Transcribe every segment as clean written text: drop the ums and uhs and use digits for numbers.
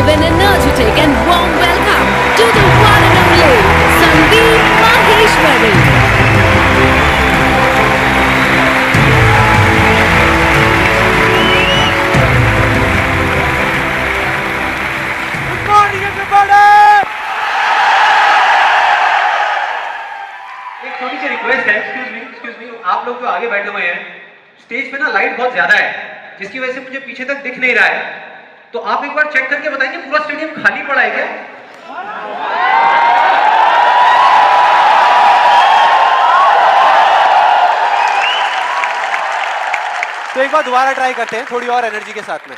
give an energetic and warm welcome to the one and only Sandeep Maheshwari. Good morning, everybody. एक छोटी सी request है, excuse me, आप लोग जो आगे बैठे हुए हैं, स्टेज पे ना लाइट बहुत ज्यादा है, जिसकी वजह से मुझे पीछे तक दिख नहीं रहा है, तो आप एक बार चेक करके बताएंगे पूरा स्टेडियम खाली पड़ा है क्या? तो एक बार दोबारा ट्राई करते हैं थोड़ी और एनर्जी के साथ में.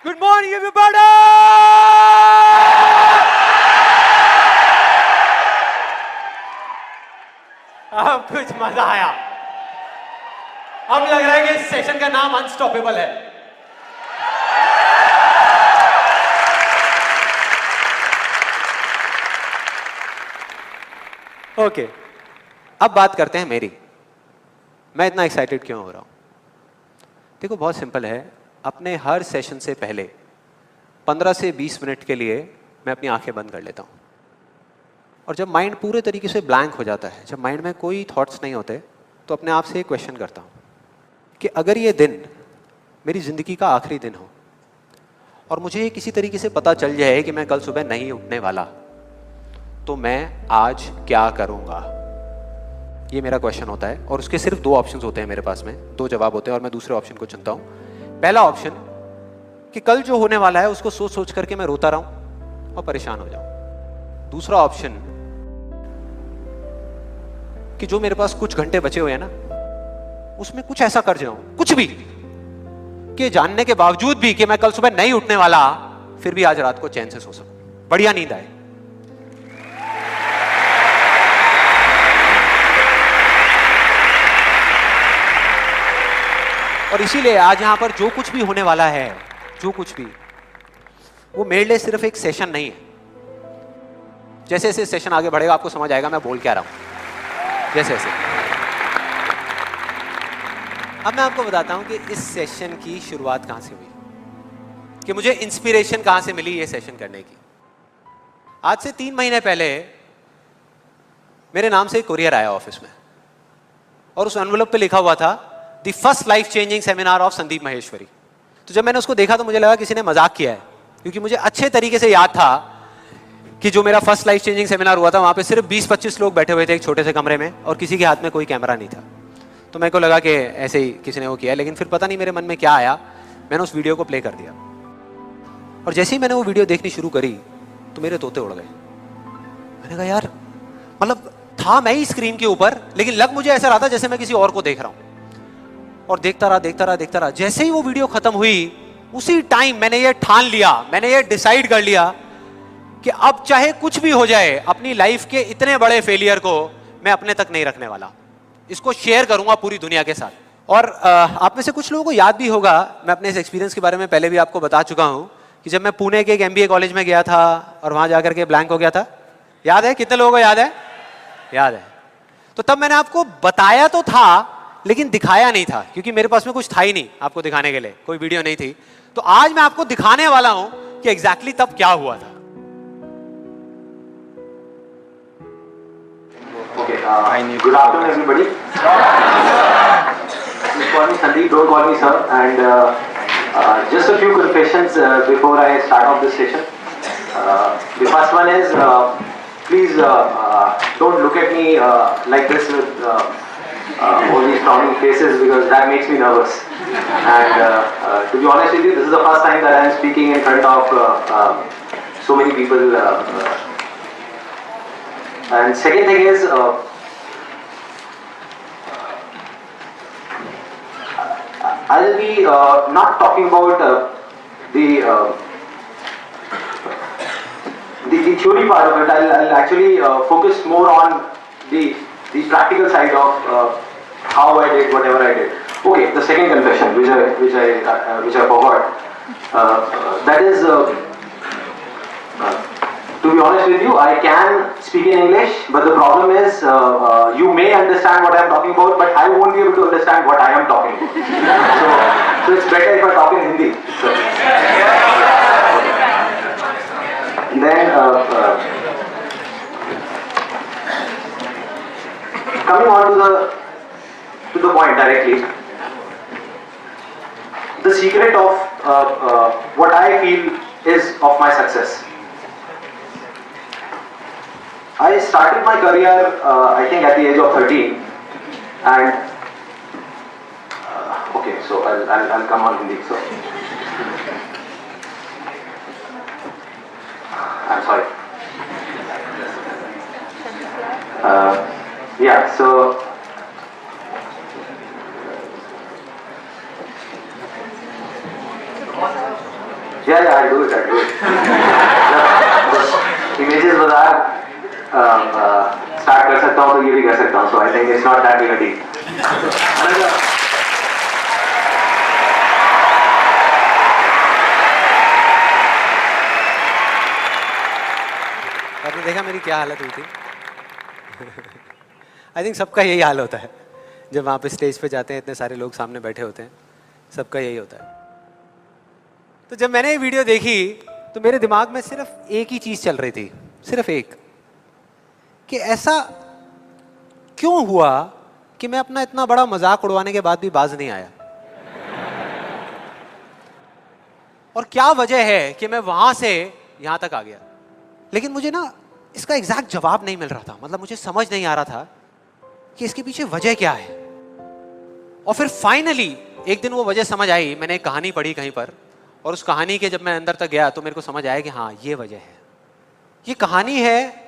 Good morning everybody. अब कुछ मजा आया. अब लग रहा है कि इस सेशन का नाम अनस्टॉपेबल है. ओके, अब बात करते हैं मेरी. मैं इतना एक्साइटेड क्यों हो रहा हूं? देखो, बहुत सिंपल है. अपने हर सेशन से पहले 15 से 20 मिनट के लिए मैं अपनी आंखें बंद कर लेता हूं. और जब माइंड पूरे तरीके से ब्लैंक हो जाता है, जब माइंड में कोई थॉट्स नहीं होते, तो अपने आप से एक क्वेश्चन करता हूं कि अगर ये दिन मेरी ज़िंदगी का आखिरी दिन हो और मुझे किसी तरीके से पता चल जाए कि मैं कल सुबह नहीं उठने वाला, तो मैं आज क्या करूँगा? ये मेरा क्वेश्चन होता है. और उसके सिर्फ 2 ऑप्शंस होते हैं मेरे पास में, 2 जवाब होते हैं, और मैं दूसरे ऑप्शन को चुनता हूँ. पहला ऑप्शन कि कल जो होने वाला है उसको सोच सोच करके मैं रोता रहूँ और परेशान हो जाऊँ. दूसरा ऑप्शन कि जो मेरे पास कुछ घंटे बचे हुए हैं ना, उसमें कुछ ऐसा कर जाऊं, कुछ भी, कि जानने के बावजूद भी कि मैं कल सुबह नहीं उठने वाला, फिर भी आज रात को चैन से सो सकूं, बढ़िया नींद आए. और इसीलिए आज यहां पर जो कुछ भी होने वाला है, जो कुछ भी, वो मेरे लिए सिर्फ एक सेशन नहीं है. जैसे जैसे सेशन आगे बढ़ेगा आपको समझ आएगा मैं बोल क्या रहा हूं. जैसे जैसे अब मैं आपको बताता हूं कि इस सेशन की शुरुआत कहां से हुई, कि मुझे इंस्पिरेशन कहां से मिली ये सेशन करने की. आज से 3 महीने पहले मेरे नाम से एक कुरियर आया ऑफिस में, और उस एनवेलप पे लिखा हुआ था the first life changing seminar of Sandeep Maheshwari. तो जब मैंने उसको देखा तो मुझे लगा किसी ने मजाक किया है, क्योंकि मुझे अच्छे तरीके से याद था कि जो मेरा फर्स्ट लाइफ चेंजिंग सेमिनार हुआ था वहां पे सिर्फ 20-25 लोग बैठे हुए थे एक छोटे से कमरे में, और किसी के हाथ में कोई कैमरा नहीं था. तो मेरे को लगा कि ऐसे ही किसी ने वो किया. लेकिन फिर पता नहीं मेरे मन में क्या आया, मैंने उस वीडियो को प्ले कर दिया, और जैसे ही मैंने वो वीडियो देखनी शुरू करी तो मेरे तोते उड़ गए. मैंने कहा यार, मतलब था मैं ही स्क्रीन के ऊपर, लेकिन लग मुझे ऐसा रहा था जैसे मैं किसी और को देख रहा हूं. और देखता रहा. जैसे ही वो वीडियो खत्म हुई, उसी टाइम मैंने ये ठान लिया, मैंने ये डिसाइड कर लिया कि अब चाहे कुछ भी हो जाए, अपनी लाइफ के इतने बड़े फेलियर को मैं अपने तक नहीं रखने वाला, इसको शेयर करूंगा पूरी दुनिया के साथ. और आप में से कुछ लोगों को याद भी होगा, मैं अपने इस एक्सपीरियंस के बारे में पहले भी आपको बता चुका हूं कि जब मैं पुणे के एक MBA कॉलेज में गया था और वहां जाकर के ब्लैंक हो गया था. याद है? कितने लोगों को याद है? याद है. तो तब मैंने आपको बताया तो था, लेकिन दिखाया नहीं था, क्योंकि मेरे पास में कुछ था ही नहीं आपको दिखाने के लिए, कोई वीडियो नहीं थी. तो आज मैं आपको दिखाने वाला हूं कि एग्जैक्टली तब क्या हुआ था. Okay, good afternoon everybody. Just call me Sandeep, don't call me sir. And just a few confessions before I start off this session. The first one is, please don't look at me like this with all these frowning faces, because that makes me nervous. And to be honest with you, this is the first time that I am speaking in front of so many people. And second thing is, I will be not talking about the theory part of it. I'll actually focus more on the practical side of how I did whatever I did. Okay, the second confession, which I forgot, that is. To be honest with you, I can speak in English, but the problem is you may understand what I am talking about, but I won't be able to understand what I am talking about. So it's better if I talk in Hindi. So, correctly. The secret of what I feel is of my success. I started my career, I think, at the age of 13, and okay, so I'll come on Hindi. So I'm sorry. Yeah, so yeah, I'll do it. Images बाजार start कर सकता हूँ तो ये भी कर सकता हूँ. So I think it's not that big a deal. आपने देखा मेरी क्या हालत हुई थी. आई थिंक सबका यही हाल होता है जब वहाँ पे स्टेज पे जाते हैं, इतने सारे लोग सामने बैठे होते हैं, सबका यही होता है. तो जब मैंने ये वीडियो देखी तो मेरे दिमाग में सिर्फ एक ही चीज़ चल रही थी, सिर्फ एक, कि ऐसा क्यों हुआ कि मैं अपना इतना बड़ा मजाक उड़वाने के बाद भी बाज नहीं आया, और क्या वजह है कि मैं वहाँ से यहाँ तक आ गया. लेकिन मुझे ना इसका एग्जैक्ट जवाब नहीं मिल रहा था. मतलब मुझे समझ नहीं आ रहा था कि इसके पीछे वजह क्या है. और फिर फाइनली एक दिन वो वजह समझ आई. मैंने एक कहानी पढ़ी कहीं पर, और उस कहानी के जब मैं अंदर तक गया तो मेरे को समझ आया कि हाँ, ये वजह है. ये कहानी है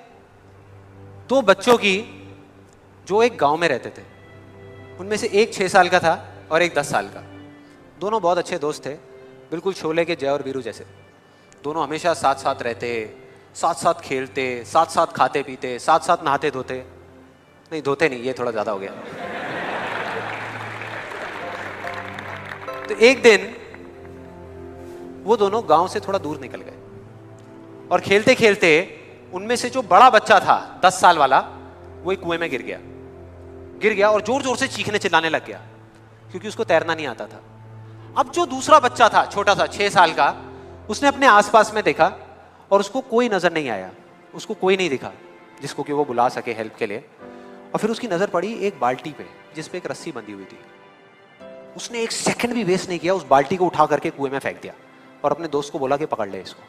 दो बच्चों की जो एक गांव में रहते थे. उनमें से एक 6 साल का था और एक 10 साल का. दोनों बहुत अच्छे दोस्त थे, बिल्कुल शोले के जय और वीरू जैसे. दोनों हमेशा साथ साथ रहते, साथ साथ खेलते, साथ साथ खाते पीते, साथ साथ नहाते धोते. नहीं, धोते नहीं, ये थोड़ा ज़्यादा हो गया. तो एक दिन वो दोनों गांव से थोड़ा दूर निकल गए, और खेलते खेलते उनमें से जो बड़ा बच्चा था 10 साल वाला, वो एक कुएं में गिर गया और जोर जोर से चीखने चिल्लाने लग गया, क्योंकि उसको तैरना नहीं आता था. अब जो दूसरा बच्चा था छोटा सा 6 साल का, उसने अपने आसपास में देखा और उसको कोई नजर नहीं आया, उसको कोई नहीं दिखा जिसको कि वो बुला सके हेल्प के लिए. और फिर उसकी नजर पड़ी एक बाल्टी पे जिस पे एक रस्सी बंधी हुई थी. उसने एक सेकंड भी वेस्ट नहीं किया, उस बाल्टी को उठा करके कुएं में फेंक दिया और अपने दोस्त को बोला कि पकड़ ले इसको.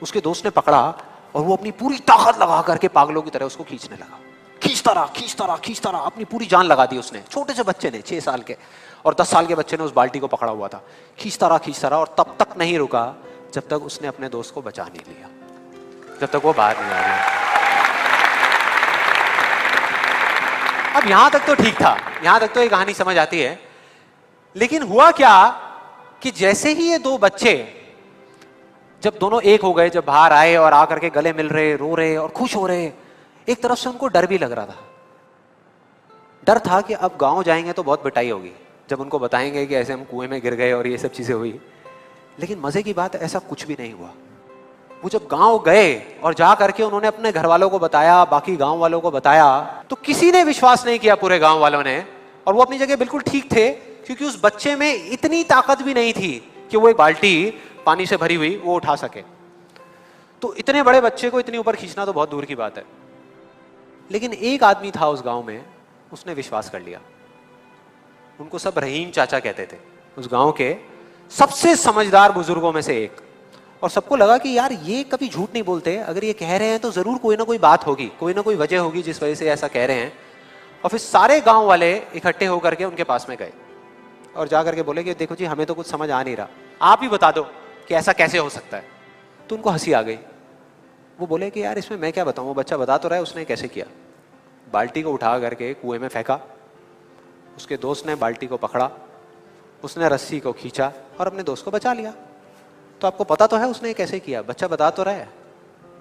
उसके दोस्त ने पकड़ा और वो अपनी पूरी ताकत लगा करके पागलों की तरह उसको खींचने लगा. खींचता रहा, अपनी पूरी जान लगा दी उसने. छोटे से बच्चे ने, 6 साल के और 10 साल के बच्चे ने उस बाल्टी को पकड़ा हुआ था. खींचता रहा और तब तक नहीं रुका जब तक उसने अपने दोस्त को बचा नहीं लिया, जब तक वो बाहर नहीं आ गया. अब यहां तक तो ठीक था, यहां तक तो ये कहानी समझ आती है. लेकिन हुआ क्या कि जैसे ही ये दो बच्चे, जब दोनों एक हो गए, जब बाहर आए और आकर के गले मिल रहे, रो रहे और खुश हो रहे, एक तरफ से उनको डर भी लग रहा था. डर था कि अब गांव जाएंगे तो बहुत पिटाई होगी जब उनको बताएंगे कि ऐसे हम कुएं में गिर गए और ये सब चीजें हुई. लेकिन मजे की बात, ऐसा कुछ भी नहीं हुआ. वो जब गांव गए और जा करके उन्होंने अपने घर वालों को बताया, बाकी गांव वालों को बताया, तो किसी ने विश्वास नहीं किया, पूरे गांव वालों ने. और वो अपनी जगह बिल्कुल ठीक थे, क्योंकि उस बच्चे में इतनी ताकत भी नहीं थी कि वो एक बाल्टी पानी से भरी हुई वो उठा सके. तो इतने बड़े बच्चे को इतनी ऊपर खींचना तो बहुत दूर की बात है. लेकिन एक आदमी था उस गांव में, उसने विश्वास कर लिया. उनको सब रहीम चाचा कहते थे, उस गांव के सबसे समझदार बुजुर्गों में से एक. और सबको लगा कि यार ये कभी झूठ नहीं बोलते, अगर ये कह रहे हैं तो जरूर कोई ना कोई बात होगी, कोई ना कोई वजह होगी जिस वजह से ऐसा कह रहे हैं. और फिर सारे गांव वाले इकट्ठे होकर के उनके पास में गए और जा करके बोले कि देखो जी, हमें तो कुछ समझ आ नहीं रहा, आप ही बता दो कि ऐसा कैसे हो सकता है. तो उनको हंसी आ गई. वो बोले कि यार इसमें मैं क्या बताऊं, वो बच्चा बता तो रहा है उसने कैसे किया. बाल्टी को उठा करके कुएं में फेंका, उसके दोस्त ने बाल्टी को पकड़ा, उसने रस्सी को खींचा और अपने दोस्त को बचा लिया. तो आपको पता तो है उसने कैसे किया, बच्चा बता तो रहा है,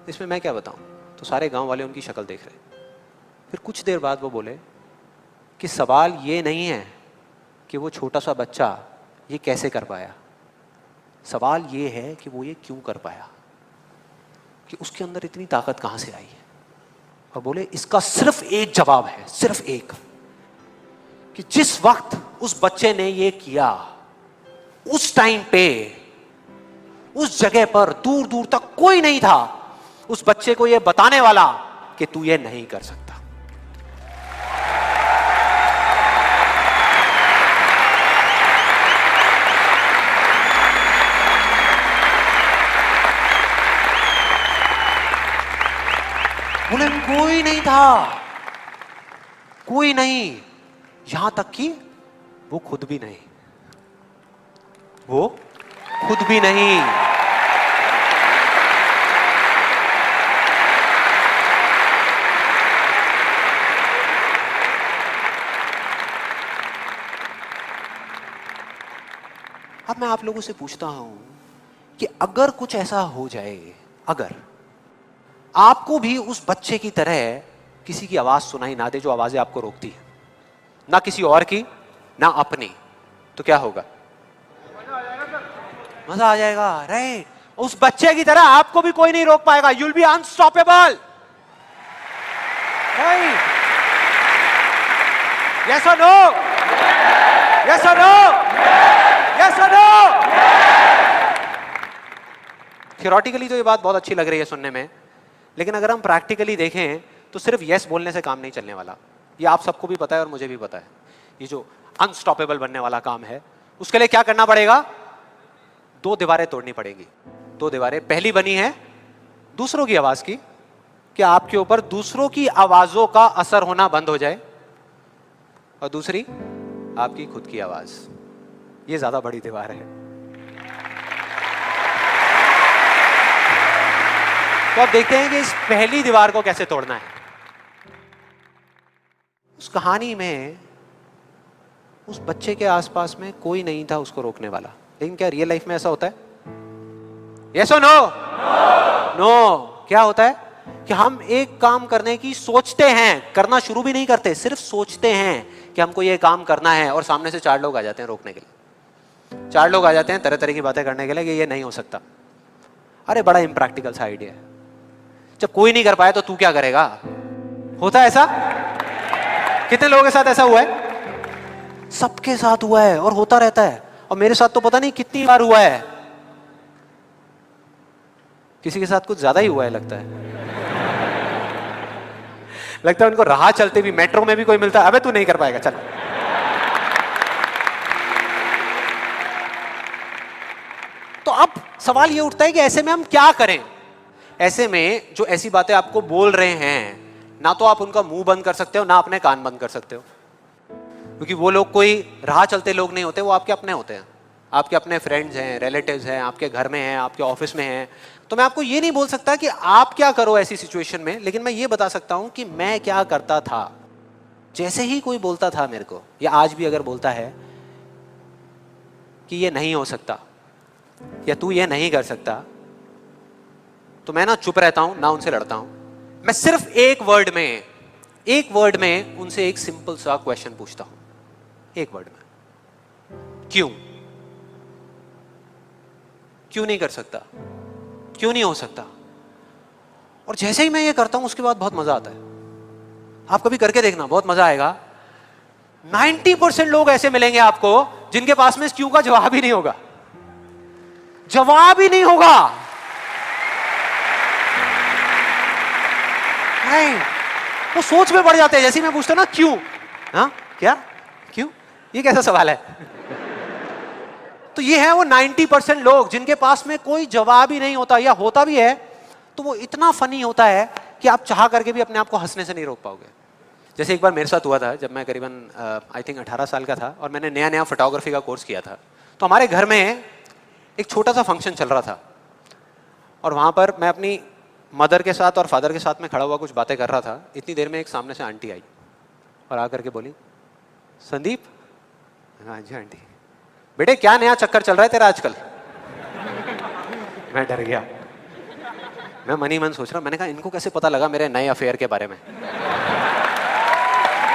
इसमें मैं क्या बताऊं. तो सारे गांव वाले उनकी शक्ल देख रहे. फिर कुछ देर बाद वो बोले कि सवाल ये नहीं है कि वो छोटा सा बच्चा ये कैसे कर पाया, सवाल ये है कि वो ये क्यों कर पाया, कि उसके अंदर इतनी ताकत कहां से आई है. और बोले इसका सिर्फ एक जवाब है, सिर्फ एक, कि जिस वक्त उस बच्चे ने ये किया, उस टाइम पे उस जगह पर दूर दूर तक कोई नहीं था उस बच्चे को ये बताने वाला कि तू ये नहीं कर सकता. बोले कोई नहीं था, कोई नहीं, यहां तक कि वो खुद भी नहीं, वो खुद भी नहीं। अब मैं आप लोगों से पूछता हूं कि अगर कुछ ऐसा हो जाए, अगर आपको भी उस बच्चे की तरह किसी की आवाज सुनाई ना दे जो आवाजें आपको रोकती है, ना किसी और की ना अपनी, तो क्या होगा? मजा आ जाएगा, राइट? उस बच्चे की तरह आपको भी कोई नहीं रोक पाएगा। You will be unstoppable, right? Yes और नो? यस और नो? यस और नो? थियोरेटिकली तो ये बात बहुत अच्छी लग रही है सुनने में, लेकिन अगर हम प्रैक्टिकली देखें तो सिर्फ यस बोलने से काम नहीं चलने वाला। ये आप सबको भी पता है और मुझे भी पता है। ये जो अनस्टॉपेबल बनने वाला काम है, उसके लिए क्या करना पड़ेगा? 2 दीवारें तोड़नी पड़ेंगी। 2 दीवारें, पहली बनी है दूसरों की आवाज की, कि आपके ऊपर दूसरों की आवाजों का असर होना बंद हो जाए, और दूसरी आपकी खुद की आवाज। ये ज्यादा बड़ी दीवार है। तो अब देखते हैं कि इस पहली दीवार को कैसे तोड़ना है। उस कहानी में उस बच्चे के आसपास में कोई नहीं था उसको रोकने वाला, लेकिन क्या रियल लाइफ में ऐसा होता है? यस और नो? नो। क्या होता है कि हम एक काम करने की सोचते हैं, करना शुरू भी नहीं करते, सिर्फ सोचते हैं कि हमको ये काम करना है, और सामने से 4 लोग आ जाते हैं रोकने के लिए। 4 लोग आ जाते हैं तरह तरह की बातें करने के लिए कि ये नहीं हो सकता। अरे बड़ा इम्प्रैक्टिकल सा आइडिया है। जब कोई नहीं कर पाए तो तू क्या करेगा? होता है ऐसा? कितने लोगों के साथ ऐसा हुआ है? सबके साथ हुआ है और होता रहता है। और मेरे साथ तो पता नहीं कितनी बार हुआ है। किसी के साथ कुछ ज्यादा ही हुआ है लगता है। लगता है उनको राह चलते भी, मेट्रो में भी कोई मिलता है, अबे तू नहीं कर पाएगा, चल। तो अब सवाल ये उठता है कि ऐसे में हम क्या करें? ऐसे में जो ऐसी बातें आपको बोल रहे हैं, ना तो आप उनका मुंह बंद कर सकते हो, ना अपने कान बंद कर सकते हो, क्योंकि वो लोग कोई राह चलते लोग नहीं होते, वो आपके अपने होते हैं। आपके अपने फ्रेंड्स हैं, रिलेटिव्स हैं, आपके घर में हैं, आपके ऑफिस में हैं। तो मैं आपको ये नहीं बोल सकता कि आप क्या करो ऐसी सिचुएशन में, लेकिन मैं ये बता सकता हूं कि मैं क्या करता था। जैसे ही कोई बोलता था मेरे को, या आज भी अगर बोलता है कि ये नहीं हो सकता या तू ये नहीं कर सकता, तो मैं ना चुप रहता हूं, ना उनसे लड़ता हूं। मैं सिर्फ एक वर्ड में उनसे एक सिंपल सा क्वेश्चन पूछता हूं, एक वर्ड में। क्यों नहीं कर सकता? क्यों नहीं हो सकता? और जैसे ही मैं ये करता हूं उसके बाद बहुत मजा आता है। आप कभी करके देखना, बहुत मजा आएगा। 90% लोग ऐसे मिलेंगे आपको जिनके पास में इस क्यों का जवाब ही नहीं होगा। जवाब ही नहीं होगा। नहीं, वो सोच में पड़ जाते हैं। जैसे ही मैं पूछता ना क्यों, हाँ क्या, क्यों, ये कैसा सवाल है? तो ये है वो 90% लोग जिनके पास में कोई जवाब ही नहीं होता, या होता भी है तो वो इतना फनी होता है कि आप चाह करके भी अपने आप को हंसने से नहीं रोक पाओगे। जैसे एक बार मेरे साथ हुआ था, जब मैं करीबन आई थिंक 18 साल का था और मैंने नया नया फोटोग्राफी का कोर्स किया था। तो हमारे घर में एक छोटा सा फंक्शन चल रहा था, और वहाँ पर मैं अपनी मदर के साथ और फादर के साथ में खड़ा हुआ कुछ बातें कर रहा था। इतनी देर में एक सामने से आंटी आई और आकर के बोली, संदीप। हाँ जी आंटी। बेटे क्या नया चक्कर चल रहा है तेरा आजकल? मैं डर गया। मैं मन ही मन सोच रहा, मैंने कहा इनको कैसे पता लगा मेरे नए अफेयर के बारे में?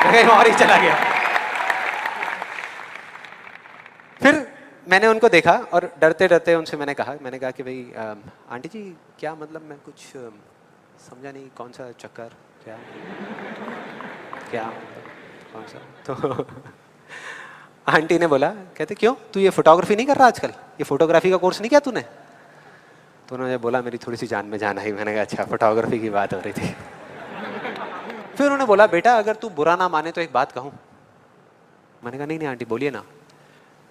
मैं और ही चला गया। फिर मैंने उनको देखा और डरते डरते उनसे मैंने कहा कि भाई आंटी जी क्या मतलब, मैं कुछ समझा नहीं, कौन सा चक्कर, क्या कौन सा? तो आंटी ने बोला, कहते क्यों तू ये फोटोग्राफी नहीं कर रहा आजकल? ये फोटोग्राफी का कोर्स नहीं किया तूने? तो उन्होंने बोला, मेरी थोड़ी सी जान में जान आई। मैंने कहा अच्छा, फोटोग्राफी की बात हो रही थी। फिर उन्होंने बोला, बेटा अगर तू बुरा ना माने तो एक बात कहूँ। मैंने कहा नहीं आंटी बोलिए ना।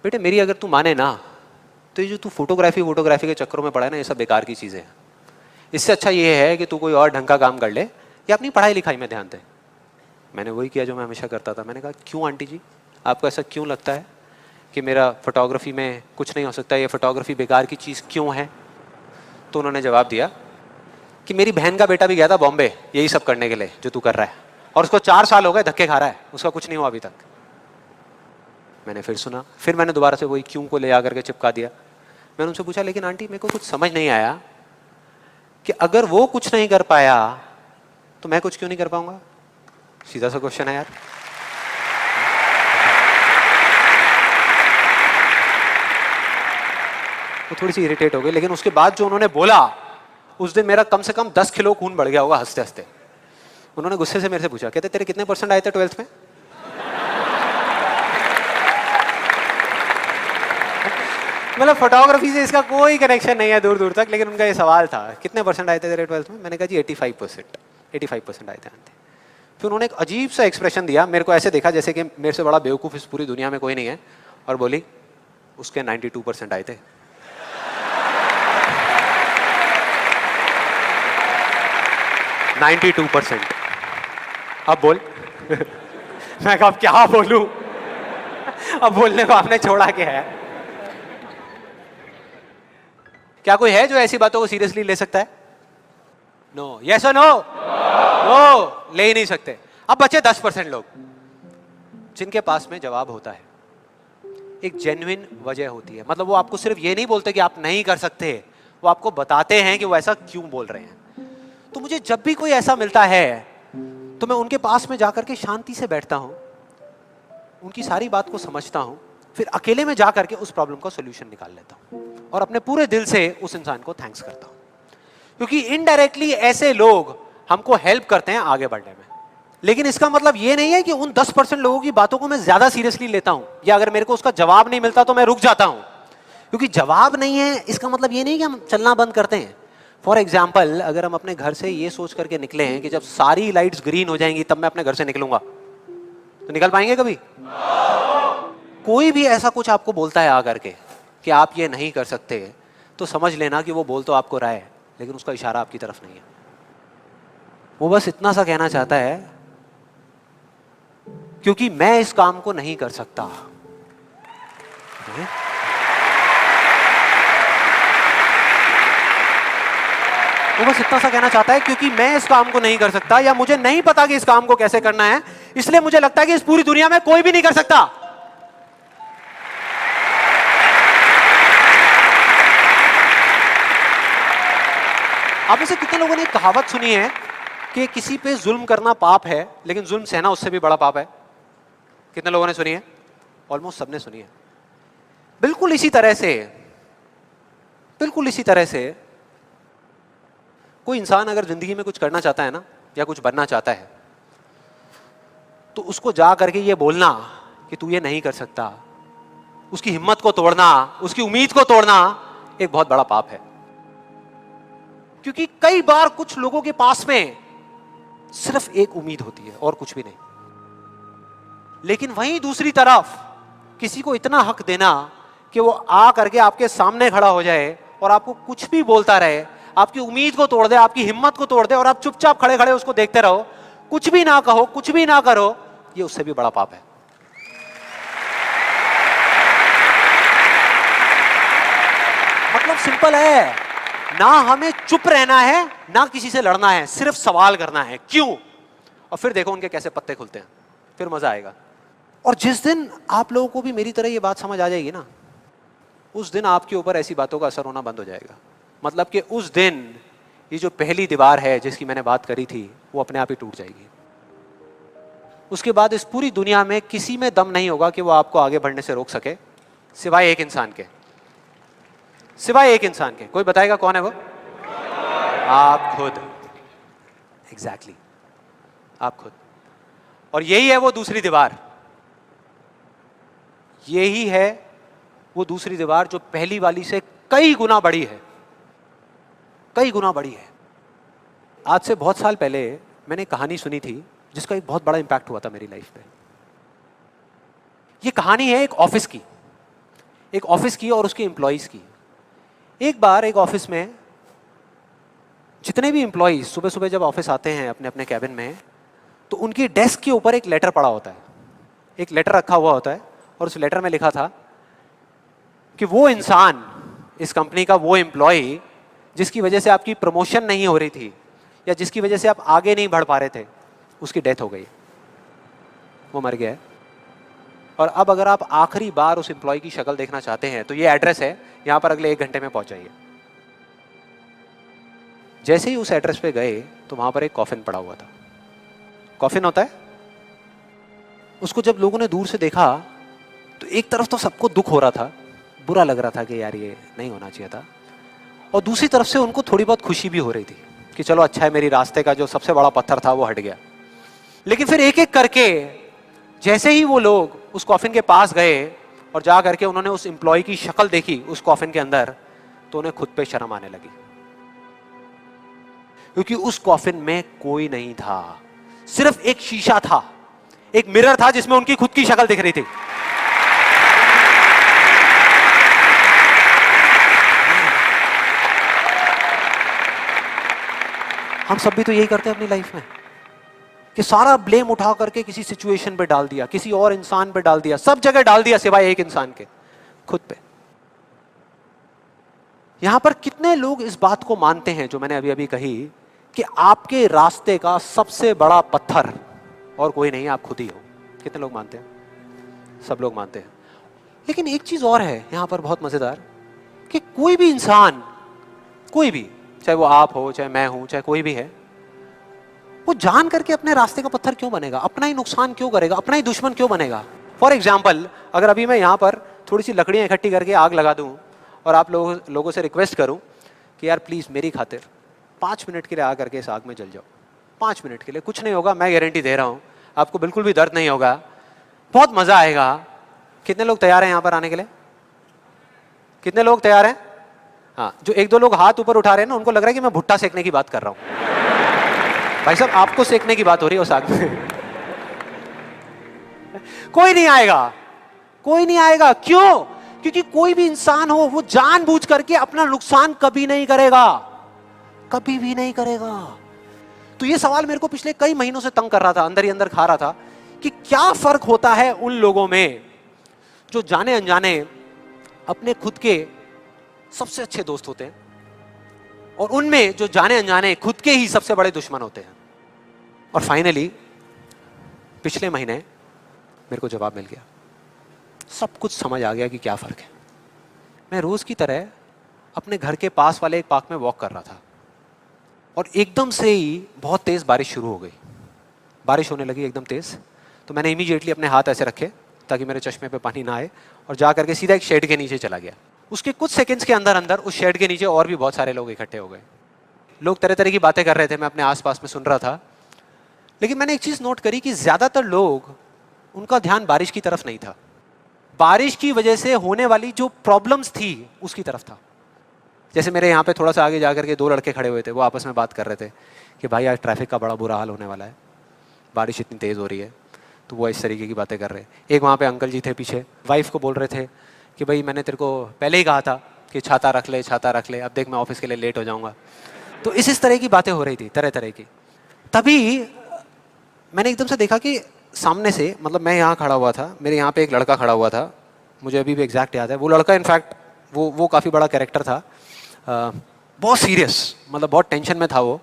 बेटे मेरी अगर तू माने ना, तो ये जो तू फोटोग्राफी के चक्करों में पड़ा है ना, ये सब बेकार की चीज़ें हैं। इससे अच्छा ये है कि तू कोई और ढंग का काम कर ले, या अपनी पढ़ाई लिखाई में ध्यान दें। मैंने वही किया जो मैं हमेशा करता था। मैंने कहा क्यों आंटी जी, आपको ऐसा क्यों लगता है कि मेरा फोटोग्राफी में कुछ नहीं हो सकता, ये फोटोग्राफी बेकार की चीज़ क्यों है? तो उन्होंने जवाब दिया कि मेरी बहन का बेटा भी गया था बॉम्बे यही सब करने के लिए जो तू कर रहा है, और उसको 4 साल हो गए धक्के खा रहा है, उसका कुछ नहीं हुआ अभी तक। मैंने फिर सुना, फिर मैंने दोबारा से वही क्यों को ले आकर के चिपका दिया। मैंने उनसे पूछा लेकिन आंटी मेरे को कुछ समझ नहीं आया कि अगर वो कुछ नहीं कर पाया तो मैं कुछ क्यों नहीं कर पाऊंगा? सीधा सा क्वेश्चन है यार। वो थोड़ी सी इरिटेट हो गई, लेकिन उसके बाद जो उन्होंने बोला उस दिन मेरा कम से कम 10 किलो खून बढ़ गया होगा हंसते हंसते। उन्होंने गुस्से से मेरे से पूछा, कहते तेरे कितने % आए थे 12th में? मतलब फोटोग्राफी से इसका कोई कनेक्शन नहीं है दूर दूर तक, लेकिन उनका ये सवाल था कितने % आए थे तेरे 12th में? मैंने कहा जी 85% आए थे। फिर उन्होंने एक अजीब सा एक्सप्रेशन दिया, मेरे को ऐसे देखा जैसे कि मेरे से बड़ा बेवकूफ़ इस पूरी दुनिया में कोई नहीं है, और बोली उसके 92% आए थे। %92। अब बोल। मैं कहा अब क्या बोलूं? अब बोलने को आपने छोड़ा क्या है? क्या कोई है जो ऐसी बातों को सीरियसली ले सकता है? नो। यस और नो? नो, ले ही नहीं सकते। अब बचे 10% लोग जिनके पास में जवाब होता है, एक जेन्युइन वजह होती है। मतलब वो आपको सिर्फ ये नहीं बोलते कि आप नहीं कर सकते, वो आपको बताते हैं कि वो ऐसा क्यों बोल रहे हैं। तो मुझे जब भी कोई ऐसा मिलता है तो मैं उनके पास में जाकर के शांति से बैठता हूं, उनकी सारी बात को समझता हूं, फिर अकेले में जाकर के उस प्रॉब्लम का सॉल्यूशन निकाल लेता हूं और अपने पूरे दिल से उस इंसान को थैंक्स करता हूं, क्योंकि इनडायरेक्टली ऐसे लोग हमको हेल्प करते हैं आगे बढ़ने में। लेकिन इसका मतलब ये नहीं है कि उन 10% लोगों की बातों को मैं ज्यादा सीरियसली लेता हूं, या अगर मेरे को उसका जवाब नहीं मिलता तो मैं रुक जाता हूं। क्योंकि जवाब नहीं है इसका मतलब ये नहीं कि हम चलना बंद करते हैं। फॉर एग्जाम्पल, अगर हम अपने घर से ये सोच करके निकले हैं कि जब सारी लाइट्स ग्रीन हो जाएंगी तब मैं अपने घर से निकलूंगा, तो निकल पाएंगे कभी? कोई भी ऐसा कुछ आपको बोलता है आकर के कि आप ये नहीं कर सकते, तो समझ लेना कि वो बोल तो आपको रहा है, लेकिन उसका इशारा आपकी तरफ नहीं है। वो बस इतना सा कहना चाहता है क्योंकि मैं इस काम को नहीं कर सकता। वो बस इतना सा कहना चाहता है क्योंकि मैं इस काम को नहीं कर सकता, या मुझे नहीं पता कि इस काम को कैसे करना है, इसलिए मुझे लगता है कि इस पूरी दुनिया में कोई भी नहीं कर सकता। आप में से कितने लोगों ने कहावत सुनी है कि किसी पे जुल्म करना पाप है लेकिन जुल्म सहना उससे भी बड़ा पाप है? कितने लोगों ने सुनी है? ऑलमोस्ट सबने सुनी है। बिल्कुल इसी तरह से कोई इंसान अगर जिंदगी में कुछ करना चाहता है ना, या कुछ बनना चाहता है, तो उसको जा करके ये बोलना कि तू ये नहीं कर सकता, उसकी हिम्मत को तोड़ना, उसकी उम्मीद को तोड़ना एक बहुत बड़ा पाप है। क्योंकि कई बार कुछ लोगों के पास में सिर्फ एक उम्मीद होती है और कुछ भी नहीं, लेकिन वहीं दूसरी तरफ किसी को इतना हक देना कि वो आ करके आपके सामने खड़ा हो जाए और आपको कुछ भी बोलता रहे, आपकी उम्मीद को तोड़ दे, आपकी हिम्मत को तोड़ दे, और आप चुपचाप खड़े खड़े उसको देखते रहो, कुछ भी ना कहो, कुछ भी ना करो, ये उससे भी बड़ा पाप है। मतलब सिंपल है, ना हमें चुप रहना है ना किसी से लड़ना है, सिर्फ सवाल करना है क्यों, और फिर देखो उनके कैसे पत्ते खुलते हैं, फिर मजा आएगा। और जिस दिन आप लोगों को भी मेरी तरह ये बात समझ आ जाएगी ना, उस दिन आपके ऊपर ऐसी बातों का असर होना बंद हो जाएगा। मतलब कि उस दिन ये जो पहली दीवार है जिसकी मैंने बात करी थी वो अपने आप ही टूट जाएगी। उसके बाद इस पूरी दुनिया में किसी में दम नहीं होगा कि वो आपको आगे बढ़ने से रोक सके, सिवाय एक इंसान के। सिवाय एक इंसान के। कोई बताएगा कौन है वो? आप खुद। एग्जैक्टली, आप खुद। और यही है वो दूसरी दीवार, यही है वो दूसरी दीवार जो पहली वाली से कई गुना बड़ी है, कई गुना बड़ी है। आज से बहुत साल पहले मैंने कहानी सुनी थी जिसका एक बहुत बड़ा इंपैक्ट हुआ था मेरी लाइफ पे। ये कहानी है एक ऑफिस की और उसके एम्प्लॉइज की। एक बार एक ऑफिस में जितने भी एम्प्लॉयज सुबह सुबह जब ऑफिस आते हैं अपने अपने कैबिन में, तो उनकी डेस्क के ऊपर एक लेटर पड़ा होता है, एक लेटर रखा हुआ होता है, और उस लेटर में लिखा था कि वो इंसान, इस कंपनी का वो एम्प्लॉय जिसकी वजह से आपकी प्रमोशन नहीं हो रही थी या जिसकी वजह से आप आगे नहीं बढ़ पा रहे थे, उसकी डेथ हो गई, वो मर गया है। और अब अगर आप आखिरी बार उस एम्प्लॉय की शक्ल देखना चाहते हैं तो ये एड्रेस है, यहां पर अगले 1 घंटे में पहुंच जाइए। जैसे ही उस एड्रेस पे गए तो वहां पर एक कॉफिन पड़ा हुआ था। कॉफिन होता है, उसको जब लोगों ने दूर से देखा तो एक तरफ तो सबको दुख हो रहा था, बुरा लग रहा था कि यार ये नहीं होना चाहिए था, और दूसरी तरफ से उनको थोड़ी बहुत खुशी भी हो रही थी कि चलो अच्छा है, मेरी रास्ते का जो सबसे बड़ा पत्थर था वो हट गया। लेकिन फिर एक एक करके जैसे ही वो लोग उस कॉफिन के पास गए और जा करके उन्होंने उस एम्प्लॉय की शक्ल देखी उस कॉफिन के अंदर, तो उन्हें खुद पे शर्म आने लगी, क्योंकि उस कॉफिन में कोई नहीं था, सिर्फ एक शीशा था, एक मिरर था जिसमें उनकी खुद की शक्ल दिख रही थी। हम सब भी तो यही करते हैं अपनी लाइफ में कि सारा ब्लेम उठा करके किसी सिचुएशन पे डाल दिया, किसी और इंसान पे डाल दिया, सब जगह डाल दिया सिवाय एक इंसान के, खुद पे। यहां पर कितने लोग इस बात को मानते हैं जो मैंने अभी अभी कही कि आपके रास्ते का सबसे बड़ा पत्थर और कोई नहीं, आप खुद ही हो? कितने लोग मानते हैं? सब लोग मानते हैं। लेकिन एक चीज और है यहां पर बहुत मजेदार, कि कोई भी इंसान, कोई भी, चाहे वो आप हो, चाहे मैं हूं, चाहे कोई भी है, वो जान करके अपने रास्ते का पत्थर क्यों बनेगा? अपना ही नुकसान क्यों करेगा? अपना ही दुश्मन क्यों बनेगा? फॉर एग्जाम्पल, अगर अभी मैं यहां पर थोड़ी सी लकड़ियां इकट्ठी करके आग लगा दूं और आप लोगों से रिक्वेस्ट करूं कि यार प्लीज मेरी खातिर 5 मिनट के लिए आ करके इस आग में जल जाओ, 5 मिनट के लिए, कुछ नहीं होगा, मैं गारंटी दे रहा हूं, आपको बिल्कुल भी दर्द नहीं होगा, बहुत मजा आएगा। कितने लोग तैयार हैं यहां पर आने के लिए? कितने लोग तैयार हैं? हाँ, जो 1-2 लोग हाथ ऊपर उठा रहे हैं ना, उनको लग रहा है कि मैं भुट्टा सेकने की बात कर रहा हूं। भाई साहब, आपको सेकने की बात हो रही है उस आग में। कोई नहीं आएगा, कोई नहीं आएगा। क्यों? क्योंकि कोई भी इंसान हो वो जानबूझ करके अपना नुकसान कभी नहीं करेगा, कभी भी नहीं करेगा। तो ये सवाल मेरे को पिछले कई महीनों से तंग कर रहा था, अंदर ही अंदर खा रहा था कि क्या फर्क होता है उन लोगों में जो जाने अनजाने अपने खुद के सबसे अच्छे दोस्त होते हैं और उनमें जो जाने अनजाने खुद के ही सबसे बड़े दुश्मन होते हैं। और फाइनली पिछले महीने मेरे को जवाब मिल गया, सब कुछ समझ आ गया कि क्या फर्क है। मैं रोज की तरह अपने घर के पास वाले एक पार्क में वॉक कर रहा था और एकदम से ही बहुत तेज बारिश शुरू हो गई, बारिश होने लगी एकदम तेज। तो मैंने इमीडिएटली अपने हाथ ऐसे रखे ताकि मेरे चश्मे पे पानी ना आए और जा करके सीधा एक शेड के नीचे चला गया। उसके कुछ सेकंड्स के अंदर अंदर उस शेड के नीचे और भी बहुत सारे लोग इकट्ठे हो गए। लोग तरह तरह की बातें कर रहे थे, मैं अपने आसपास में सुन रहा था। लेकिन मैंने एक चीज नोट करी कि ज्यादातर लोग, उनका ध्यान बारिश की तरफ नहीं था, बारिश की वजह से होने वाली जो प्रॉब्लम्स थी उसकी तरफ था। जैसे मेरे यहाँ पे थोड़ा सा आगे जाकर के 2 लड़के खड़े हुए थे, वो आपस में बात कर रहे थे कि भाई आज ट्रैफिक का बड़ा बुरा हाल होने वाला है, बारिश इतनी तेज हो रही है। तो वो इस तरीके की बातें कर रहे। एक वहाँ पे अंकल जी थे पीछे, वाइफ को बोल रहे थे कि भाई मैंने तेरे को पहले ही कहा था कि छाता रख ले, छाता रख ले, अब देख मैं ऑफिस के लिए लेट हो जाऊंगा। तो इस तरह की बातें हो रही थी, तरह तरह की। तभी मैंने एकदम से देखा कि सामने से, मतलब मैं यहाँ खड़ा हुआ था, मेरे यहाँ पे एक लड़का खड़ा हुआ था, मुझे अभी भी एग्जैक्ट याद है। वो लड़का इनफैक्ट वो काफ़ी बड़ा कैरेक्टर था, बहुत सीरियस, मतलब बहुत टेंशन में था वो।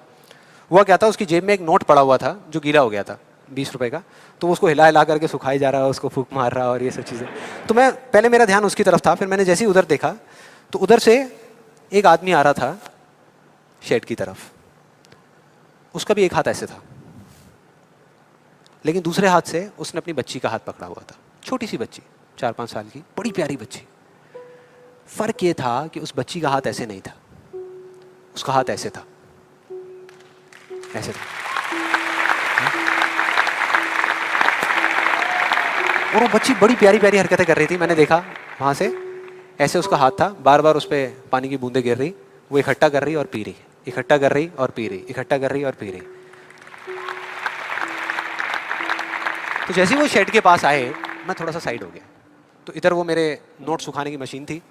हुआ क्या था, उसकी जेब में एक नोट पड़ा हुआ था जो गीला हो गया था, 20 रुपए का। तो उसको हिला हिला करके सुखाई जा रहा है, उसको फूंक मार रहा है और ये सब चीज़ें। तो मैं पहले, मेरा ध्यान उसकी तरफ था, फिर मैंने जैसे ही उधर देखा तो उधर से एक आदमी आ रहा था शेड की तरफ। उसका भी एक हाथ ऐसे था, लेकिन दूसरे हाथ से उसने अपनी बच्ची का हाथ पकड़ा हुआ था, छोटी सी बच्ची, 4-5 साल की, बड़ी प्यारी बच्ची। फर्क ये था कि उस बच्ची का हाथ ऐसे नहीं था, उसका हाथ ऐसे था, ऐसे था। और वो बच्ची बड़ी प्यारी प्यारी हरकतें कर रही थी। मैंने देखा वहां से, ऐसे उसका हाथ था, बार बार उस पर पानी की बूंदें गिर रही, वो इकट्ठा कर रही और पी रही, इकट्ठा कर रही और पी रही, इकट्ठा कर रही और पी रही। तो जैसे ही वो शेड के पास आए, मैं थोड़ा सा साइड हो गया। तो इधर वो मेरे नोट सुखाने की मशीन थी,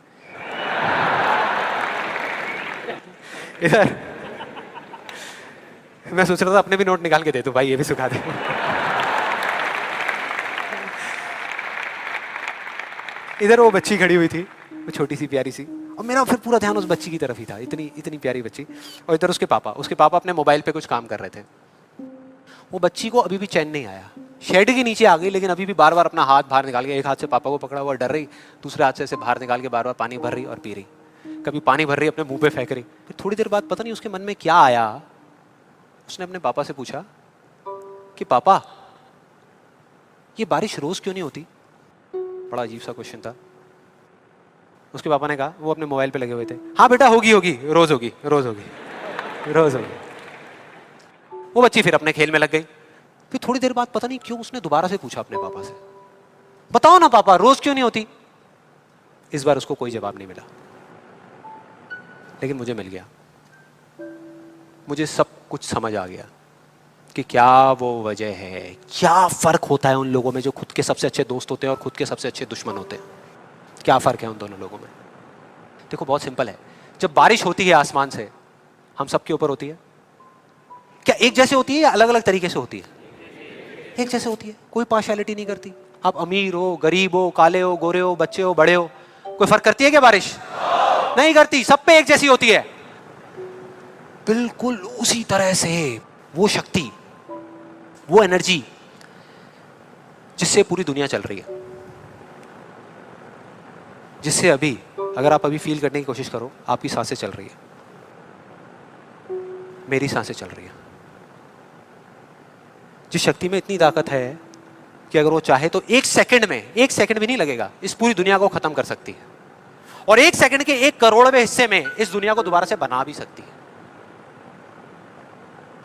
मैं सोच रहा था अपने भी नोट निकाल के दे दूं भाई, ये भी सुखा दे। इधर वो बच्ची खड़ी हुई थी, वो छोटी सी प्यारी सी, और मेरा फिर पूरा ध्यान उस बच्ची की तरफ ही था, इतनी इतनी प्यारी बच्ची। और इधर उसके पापा अपने मोबाइल पे कुछ काम कर रहे थे। वो बच्ची को अभी भी चैन नहीं आया, शेड के नीचे आ गई, लेकिन अभी भी बार बार अपना हाथ बाहर निकाल के, एक हाथ से पापा को पकड़ा हुआ डर रही, दूसरे हाथ से ऐसे बाहर निकाल के बार बार पानी भर रही और पी रही। कभी पानी भर रही, अपने मुंह पे फेंक रही। फिर थोड़ी देर बाद पता नहीं उसके मन में क्या आया, उसने अपने पापा से पूछा कि पापा ये बारिश रोज क्यों नहीं होती? बड़ा अजीब सा क्वेश्चन था। उसके पापा ने कहा, वो अपने मोबाइल पे लगे हुए थे, हाँ बेटा होगी होगी, रोज होगी, रोज होगी, रोज होगी। वो बच्ची फिर अपने खेल में लग गई। फिर थोड़ी देर बाद पता नहीं क्यों उसने दोबारा से पूछा अपने पापा से, बताओ ना पापा रोज क्यों नहीं होती? इस बार उसको कोई जवाब नहीं मिला, लेकिन मुझे मिल गया। मुझे सब कुछ समझ आ गया कि क्या वो वजह है, क्या फर्क होता है उन लोगों में जो खुद के सबसे अच्छे दोस्त होते हैं और खुद के सबसे अच्छे दुश्मन होते हैं। क्या फर्क है उन दोनों लोगों में? देखो बहुत सिंपल है। जब बारिश होती है आसमान से, हम सबके ऊपर होती है, क्या एक जैसे होती है या अलग अलग तरीके से होती है? एक जैसे होती है, कोई पार्शियलिटी नहीं करती। आप अमीर हो, गरीब हो, काले हो, गोरे हो, बच्चे हो, बड़े हो, कोई फर्क करती है क्या बारिश? नहीं करती, सब पे एक जैसी होती है। बिल्कुल उसी तरह से वो शक्ति, वो एनर्जी जिससे पूरी दुनिया चल रही है, जिससे अभी अगर आप अभी फील करने की कोशिश करो, आपकी सांसें चल रही है, मेरी सांसें चल रही है। जिस शक्ति में इतनी ताकत है कि अगर वो चाहे तो एक सेकंड में, एक सेकंड भी नहीं लगेगा, इस पूरी दुनिया को खत्म कर सकती है, और एक सेकंड के 1 करोड़वें हिस्से में इस दुनिया को दोबारा से बना भी सकती है।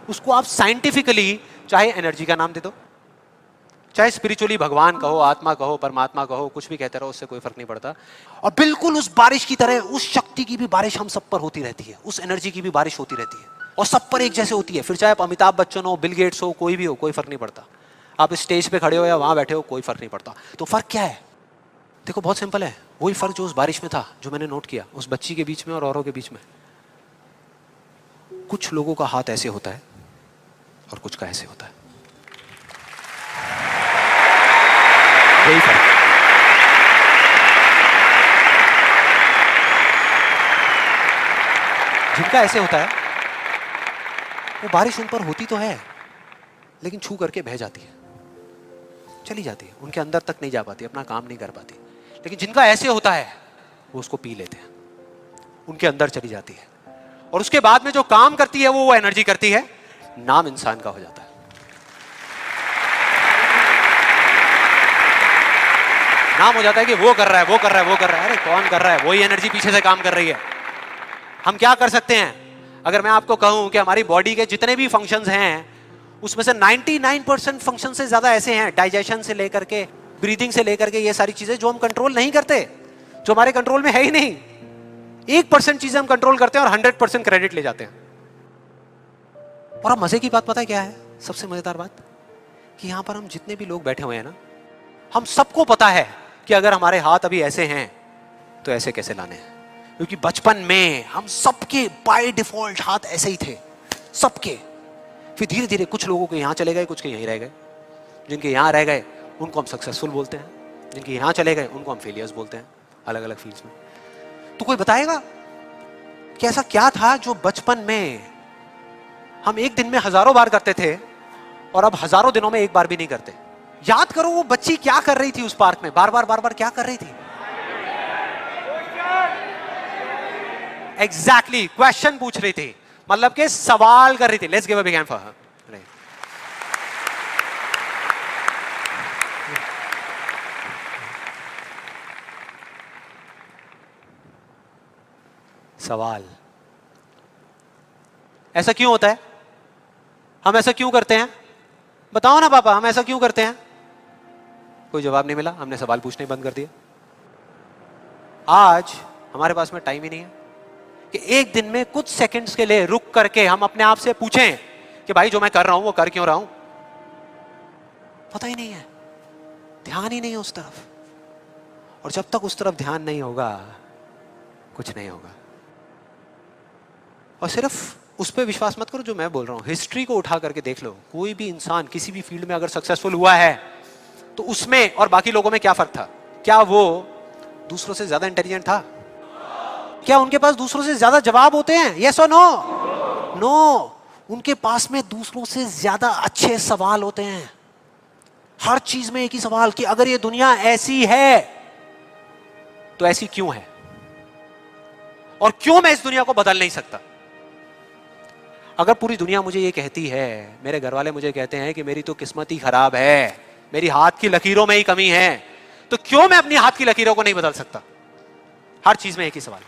उसको आप साइंटिफिकली चाहे एनर्जी का नाम दे दो, चाहे स्पिरिचुअली भगवान कहो, आत्मा कहो, परमात्मा कहो, कुछ भी कहते रहो, उससे कोई फर्क नहीं पड़ता। और बिल्कुल उस बारिश की तरह उस शक्ति की भी बारिश हम सब पर होती रहती है, उस एनर्जी की भी बारिश होती रहती है, और सब पर एक जैसे होती है। फिर चाहे आप अमिताभ बच्चन हो, बिल गेट्स हो, कोई भी हो, कोई फर्क नहीं पड़ता। आप स्टेज पे खड़े हो या वहां बैठे हो, कोई फर्क नहीं पड़ता। तो फर्क क्या है? देखो बहुत सिंपल है, वही फर्क जो उस बारिश में था, जो मैंने नोट किया उस बच्ची के बीच में और औरों के बीच में। कुछ लोगों का हाथ ऐसे होता है और कुछ का ऐसे होता है, यही फर्क। जिनका ऐसे होता है वो बारिश उन पर होती तो है, लेकिन छू करके बह जाती है, चली जाती है, उनके अंदर तक नहीं जा पाती, अपना काम नहीं कर पाती। लेकिन जिनका ऐसे होता है वो उसको पी लेते हैं, उनके अंदर चली जाती है, और उसके बाद में जो काम करती है वो एनर्जी करती है, नाम इंसान का हो जाता है। नाम हो जाता है कि वो कर रहा है, वो कर रहा है, वो कर रहा है। अरे कौन कर रहा है? वही एनर्जी पीछे से काम कर रही है। हम क्या कर सकते हैं? अगर मैं आपको कहूं कि हमारी बॉडी के जितने भी फंक्शंस हैं उसमें से 99% फंक्शन से ज्यादा ऐसे हैं, डाइजेशन से लेकर के, ब्रीदिंग से लेकर के, ये सारी चीजें जो हम कंट्रोल नहीं करते, जो हमारे कंट्रोल में है ही नहीं। 1% चीजें हम कंट्रोल करते हैं और 100% क्रेडिट ले जाते हैं। और अब मजे की बात पता है क्या है? सबसे मजेदार बात कि यहां पर हम जितने भी लोग बैठे हुए हैं ना, हम सबको पता है कि अगर हमारे हाथ अभी ऐसे हैं तो ऐसे कैसे लाने हैं, क्योंकि बचपन में हम सबके बाय डिफॉल्ट हाथ ऐसे ही थे, सबके। फिर धीरे धीरे कुछ लोगों के यहां चले गए, कुछ के यहीं रह गए। जिनके यहां रह गए उनको हम सक्सेसफुल बोलते हैं, जिनके यहां चले गए उनको हम फेलियर्स बोलते हैं, अलग अलग फील्ड्स में। तो कोई बताएगा कि ऐसा क्या था जो बचपन में हम एक दिन में हजारों बार करते थे और अब हजारों दिनों में एक बार भी नहीं करते? याद करो वो बच्ची क्या कर रही थी उस पार्क में, बार बार क्या कर रही थी? एग्जैक्टली क्वेश्चन पूछ रही थी, मतलब कि सवाल कर रही थी। Let's give a big hand for her. सवाल, ऐसा क्यों होता है? हम ऐसा क्यों करते हैं? बताओ ना पापा, हम ऐसा क्यों करते हैं? कोई जवाब नहीं मिला, हमने सवाल पूछने बंद कर दिया। आज हमारे पास में टाइम ही नहीं है कि एक दिन में कुछ सेकंड्स के लिए रुक करके हम अपने आप से पूछें कि भाई जो मैं कर रहा हूं वो कर क्यों रहा हूं? पता ही नहीं है, ध्यान ही नहीं है उस तरफ। और जब तक उस तरफ ध्यान नहीं होगा कुछ नहीं होगा। और सिर्फ उस पर विश्वास मत करो जो मैं बोल रहा हूं। हिस्ट्री को उठा करके देख लो, कोई भी इंसान किसी भी फील्ड में अगर सक्सेसफुल हुआ है तो उसमें और बाकी लोगों में क्या फर्क था? क्या वो दूसरों से ज्यादा इंटेलिजेंट था? क्या उनके पास दूसरों से ज्यादा जवाब होते हैं? यस और नो? नो। उनके पास में दूसरों से ज्यादा अच्छे सवाल होते हैं। हर चीज में एक ही सवाल कि अगर ये दुनिया ऐसी है तो ऐसी क्यों है, और क्यों मैं इस दुनिया को बदल नहीं सकता? अगर पूरी दुनिया मुझे ये कहती है, मेरे घर वाले मुझे कहते हैं कि मेरी तो किस्मत ही खराब है, मेरी हाथ की लकीरों में ही कमी है, तो क्यों मैं अपनी हाथ की लकीरों को नहीं बदल सकता? हर चीज में एक ही सवाल।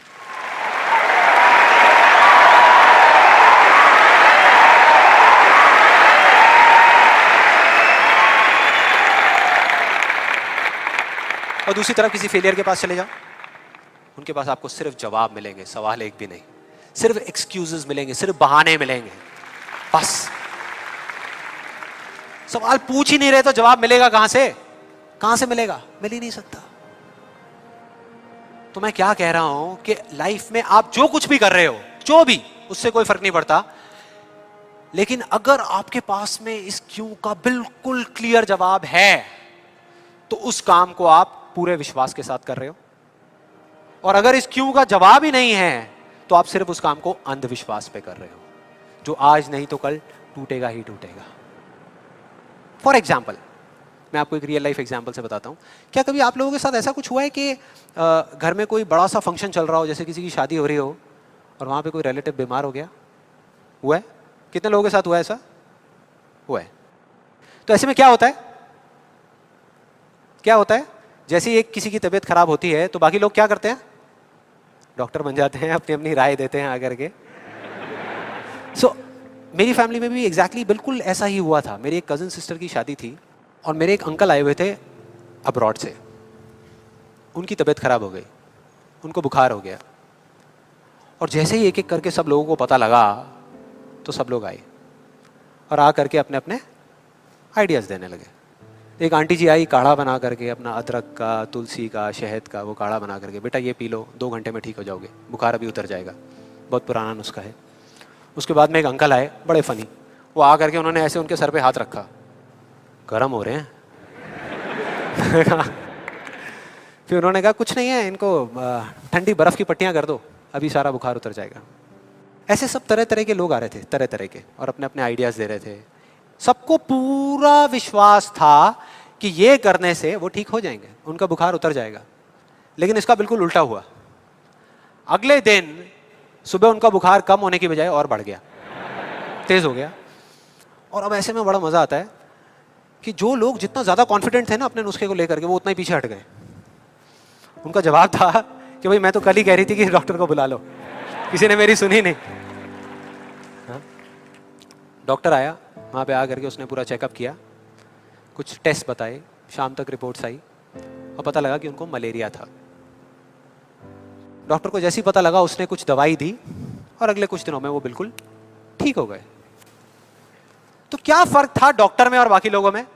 और दूसरी तरफ किसी फेलियर के पास चले जाओ, उनके पास आपको सिर्फ जवाब मिलेंगे, सवाल एक भी नहीं। सिर्फ एक्सक्यूजेस मिलेंगे, सिर्फ बहाने मिलेंगे, बस। सवाल पूछ ही नहीं रहे तो जवाब मिलेगा कहां से? कहां से मिलेगा? मिल ही नहीं सकता। तो मैं क्या कह रहा हूं कि लाइफ में आप जो कुछ भी कर रहे हो, जो भी, उससे कोई फर्क नहीं पड़ता, लेकिन अगर आपके पास में इस क्यों का बिल्कुल क्लियर जवाब है तो उस काम को आप पूरे विश्वास के साथ कर रहे हो। और अगर इस क्यों का जवाब ही नहीं है तो आप सिर्फ उस काम को अंधविश्वास पे कर रहे हो, जो आज नहीं तो कल टूटेगा ही टूटेगा। फॉर एग्जाम्पल, मैं आपको एक रियल लाइफ एग्जाम्पल से बताता हूं। क्या कभी आप लोगों के साथ ऐसा कुछ हुआ है कि घर में कोई बड़ा सा फंक्शन चल रहा हो, जैसे किसी की शादी हो रही हो और वहां पे कोई रिलेटिव बीमार हो गया? हुआ है? कितने लोगों के साथ हुआ है ऐसा? हुआ है। तो ऐसे में क्या होता है? क्या होता है? जैसे ही एक किसी की तबीयत खराब होती है तो बाकी लोग क्या करते हैं? डॉक्टर बन जाते हैं, अपनी अपनी राय देते हैं आकर के। मेरी फैमिली में भी एग्जैक्टली बिल्कुल ऐसा ही हुआ था। मेरी एक कजिन सिस्टर की शादी थी और मेरे एक अंकल आए हुए थे अब्रॉड से। उनकी तबीयत खराब हो गई, उनको बुखार हो गया, और जैसे ही एक एक करके सब लोगों को पता लगा तो सब लोग आए और आ करके अपने अपने आइडियाज देने लगे। एक आंटी जी आई, काढ़ा बना करके, अपना अदरक का, तुलसी का, शहद का वो काढ़ा बना करके, बेटा ये पी लो, 2 घंटे में ठीक हो जाओगे, बुखार अभी उतर जाएगा, बहुत पुराना नुस्खा है। उसके बाद में एक अंकल आए, बड़े फनी, वो आ करके उन्होंने ऐसे उनके सर पे हाथ रखा, गर्म हो रहे हैं। फिर उन्होंने कहा कुछ नहीं है, इनको ठंडी बर्फ की पट्टियां कर दो, अभी सारा बुखार उतर जाएगा। ऐसे सब तरह तरह के लोग आ रहे थे, तरह तरह के, और अपने अपने आइडियाज दे रहे थे। सबको पूरा विश्वास था कि ये करने से वो ठीक हो जाएंगे, उनका बुखार उतर जाएगा। लेकिन इसका बिल्कुल उल्टा हुआ। अगले दिन सुबह उनका बुखार कम होने की बजाय और बढ़ गया, तेज हो गया। और अब ऐसे में बड़ा मजा आता है कि जो लोग जितना ज्यादा कॉन्फिडेंट थे ना अपने नुस्खे को लेकर के, वो उतना ही पीछे हट गए। उनका जवाब था कि भाई मैं तो कल ही कह रही थी कि डॉक्टर को बुला लो, किसी ने मेरी सुनी नहीं। डॉक्टर आया, वहाँ पे आकर के उसने पूरा चेकअप किया, कुछ टेस्ट बताए, शाम तक रिपोर्ट्स आई और पता लगा कि उनको मलेरिया था। डॉक्टर को जैसे ही पता लगा उसने कुछ दवाई दी और अगले कुछ दिनों में वो बिल्कुल ठीक हो गए। तो क्या फर्क था डॉक्टर में और बाकी लोगों में?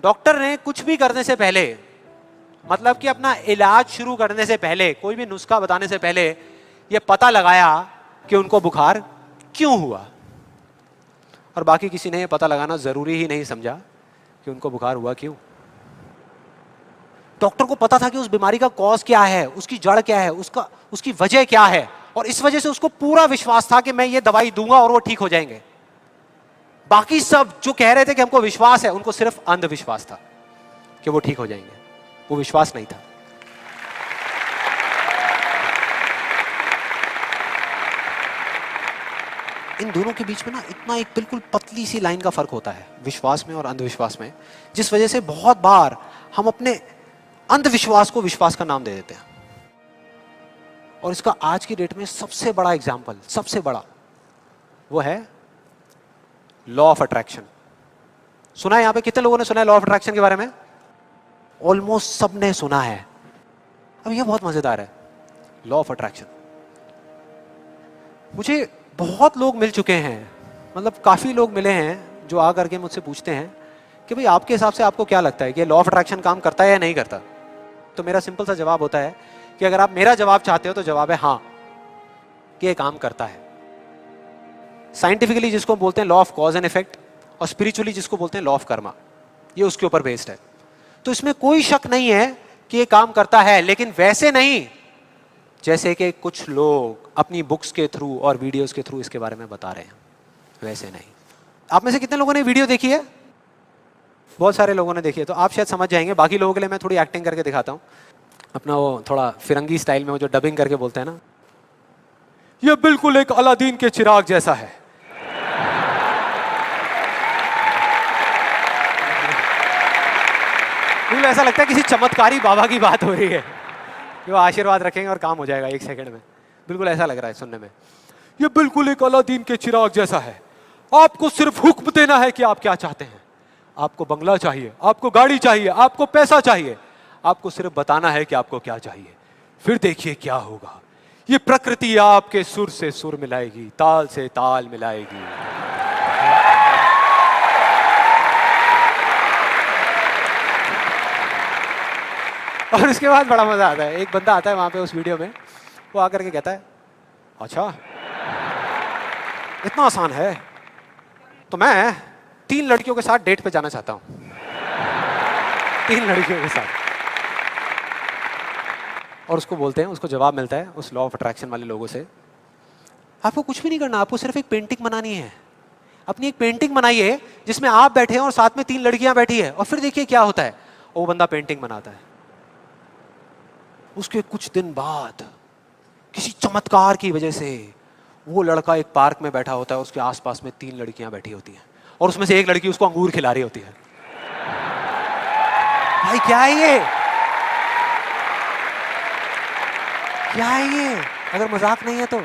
डॉक्टर ने कुछ भी करने से पहले, मतलब कि अपना इलाज शुरू करने से पहले, कोई भी नुस्खा बताने से पहले ये पता लगाया कि उनको बुखार क्यों हुआ, और बाकी किसी ने ये पता लगाना जरूरी ही नहीं समझा कि उनको बुखार हुआ क्यों। डॉक्टर को पता था कि उस बीमारी का कॉज क्या है, उसकी जड़ क्या है, उसकी वजह क्या है, और इस वजह से उसको पूरा विश्वास था कि मैं ये दवाई दूंगा और वो ठीक हो जाएंगे। बाकी सब जो कह रहे थे कि हमको विश्वास है, उनको सिर्फ अंधविश्वास था कि वो ठीक हो जाएंगे, वो विश्वास नहीं था। इन दोनों के बीच में ना इतना एक बिल्कुल पतली सी लाइन का फर्क होता है, विश्वास में और अंधविश्वास में, जिस वजह से बहुत बार हम अपने अंधविश्वास को विश्वास का नाम दे देते हैं। और इसका आज की डेट में सबसे बड़ा एग्जाम्पल, सबसे बड़ा, वो है लॉ ऑफ अट्रैक्शन। सुना है यहां पे? कितने लोगों ने सुना है लॉ ऑफ अट्रैक्शन के बारे में? ऑलमोस्ट सबने सुना है। अब ये बहुत मजेदार है, लॉ ऑफ अट्रैक्शन। मुझे बहुत लोग मिल चुके हैं, मतलब काफी लोग मिले हैं जो आ करके मुझसे पूछते हैं कि भाई आपके हिसाब से आपको क्या लगता है कि लॉ ऑफ अट्रैक्शन काम करता है या नहीं करता? तो मेरा सिंपल सा जवाब होता है कि अगर आप मेरा जवाब चाहते हो तो जवाब है हाँ, कि ये काम करता है। साइंटिफिकली जिसको हम बोलते हैं law of cause and effect, और स्पिरिचुअली जिसको बोलते हैं लॉ ऑफ कर्मा, ये उसके ऊपर बेस्ड है। तो इसमें कोई शक नहीं है कि ये काम करता है, लेकिन वैसे नहीं जैसे कि कुछ लोग अपनी बुक्स के थ्रू और वीडियोस के थ्रू इसके बारे में बता रहे हैं, वैसे नहीं। आप में से कितने लोगों ने वीडियो देखी है? बहुत सारे लोगों ने देखी है, तो आप शायद समझ जाएंगे। बाकी लोगों के लिए मैं थोड़ी एक्टिंग करके दिखाता हूँ, अपना वो थोड़ा फिरंगी स्टाइल में, वो जो डबिंग करके बोलते हैं ना, ये बिल्कुल एक अलादीन के चिराग जैसा है। बिल्कुल ऐसा लगता है किसी चमत्कारी बाबा की बात हो रही है, जो आशीर्वाद रखेंगे और काम हो जाएगा 1 सेकंड में। बिल्कुल ऐसा लग रहा है सुनने में। ये बिल्कुल एक अलादीन के चिराग जैसा है, आपको सिर्फ हुक्म देना है कि आप क्या चाहते हैं। आपको बंगला चाहिए, आपको गाड़ी चाहिए, आपको पैसा चाहिए, आपको सिर्फ बताना है कि आपको क्या चाहिए, फिर देखिए क्या होगा। ये प्रकृति आपके सुर से सुर मिलाएगी, ताल से ताल मिलाएगी। और उसके बाद बड़ा मजा आता है। एक बंदा आता है वहां पे उस वीडियो में, वो आकर के कहता है, अच्छा इतना आसान है, तो मैं 3 लड़कियों के साथ डेट पे जाना चाहता हूं। 3 लड़कियों के साथ। और उसको बोलते हैं, उसको जवाब मिलता है उस लॉ ऑफ अट्रैक्शन वाले लोगों से, आपको कुछ भी नहीं करना, आपको सिर्फ एक पेंटिंग बनानी है। अपनी एक पेंटिंग बनाइए जिसमें आप बैठे हैं और साथ में 3 लड़कियां बैठी है, और फिर देखिए क्या होता है। वो बंदा पेंटिंग बनाता है। उसके कुछ दिन बाद किसी चमत्कार की वजह से वो लड़का एक पार्क में बैठा होता है, उसके आसपास में 3 लड़कियां बैठी होती हैं, और उसमें से एक लड़की उसको अंगूर खिला रही होती है। भाई क्या है ये? क्या है ये? अगर मजाक नहीं है तो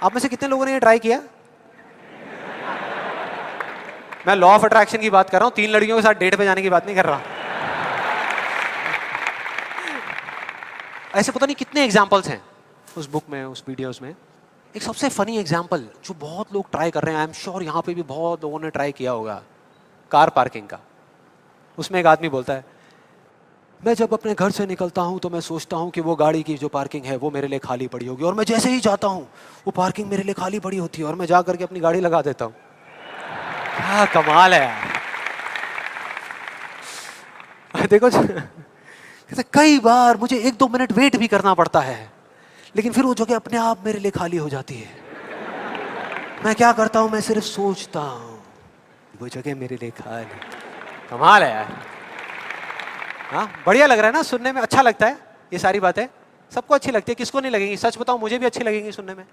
आप में से कितने लोगों ने ये ट्राई किया? मैं लॉ ऑफ अट्रैक्शन की बात कर रहा हूं, 3 लड़कियों के साथ डेट पे जाने की बात नहीं कर रहा। ऐसे पता नहीं कितने एग्जाम्पल्स हैं उस बुक में, उस वीडियोस में। एक सबसे फनी एग्जाम्पल जो बहुत लोग ट्राई कर रहे हैं, आई एम श्योर यहाँ पे भी बहुत लोगों ने ट्राई किया होगा, कार पार्किंग का। उसमें एक आदमी बोलता है, मैं जब अपने घर से निकलता हूँ तो मैं सोचता हूँ कि वो गाड़ी की जो पार्किंग है वो मेरे लिए खाली पड़ी होगी, और मैं जैसे ही जाता हूँ वो पार्किंग मेरे लिए खाली पड़ी होती है, और मैं जा करके अपनी गाड़ी लगा देता हूँ। क्या कमाल है यार। देखो कई बार मुझे 1-2 मिनट वेट भी करना पड़ता है, लेकिन फिर वो जगह अपने आप मेरे लिए खाली हो जाती है। मैं क्या करता हूं, मैं सिर्फ सोचता हूं वो जगह मेरे लिए खाली। कमाल है यार। हाँ, बढ़िया लग रहा है ना सुनने में, अच्छा लगता है। ये सारी बातें सबको अच्छी लगती है, किसको नहीं लगेंगी? सच बताऊं, मुझे भी अच्छी लगेंगी सुनने में।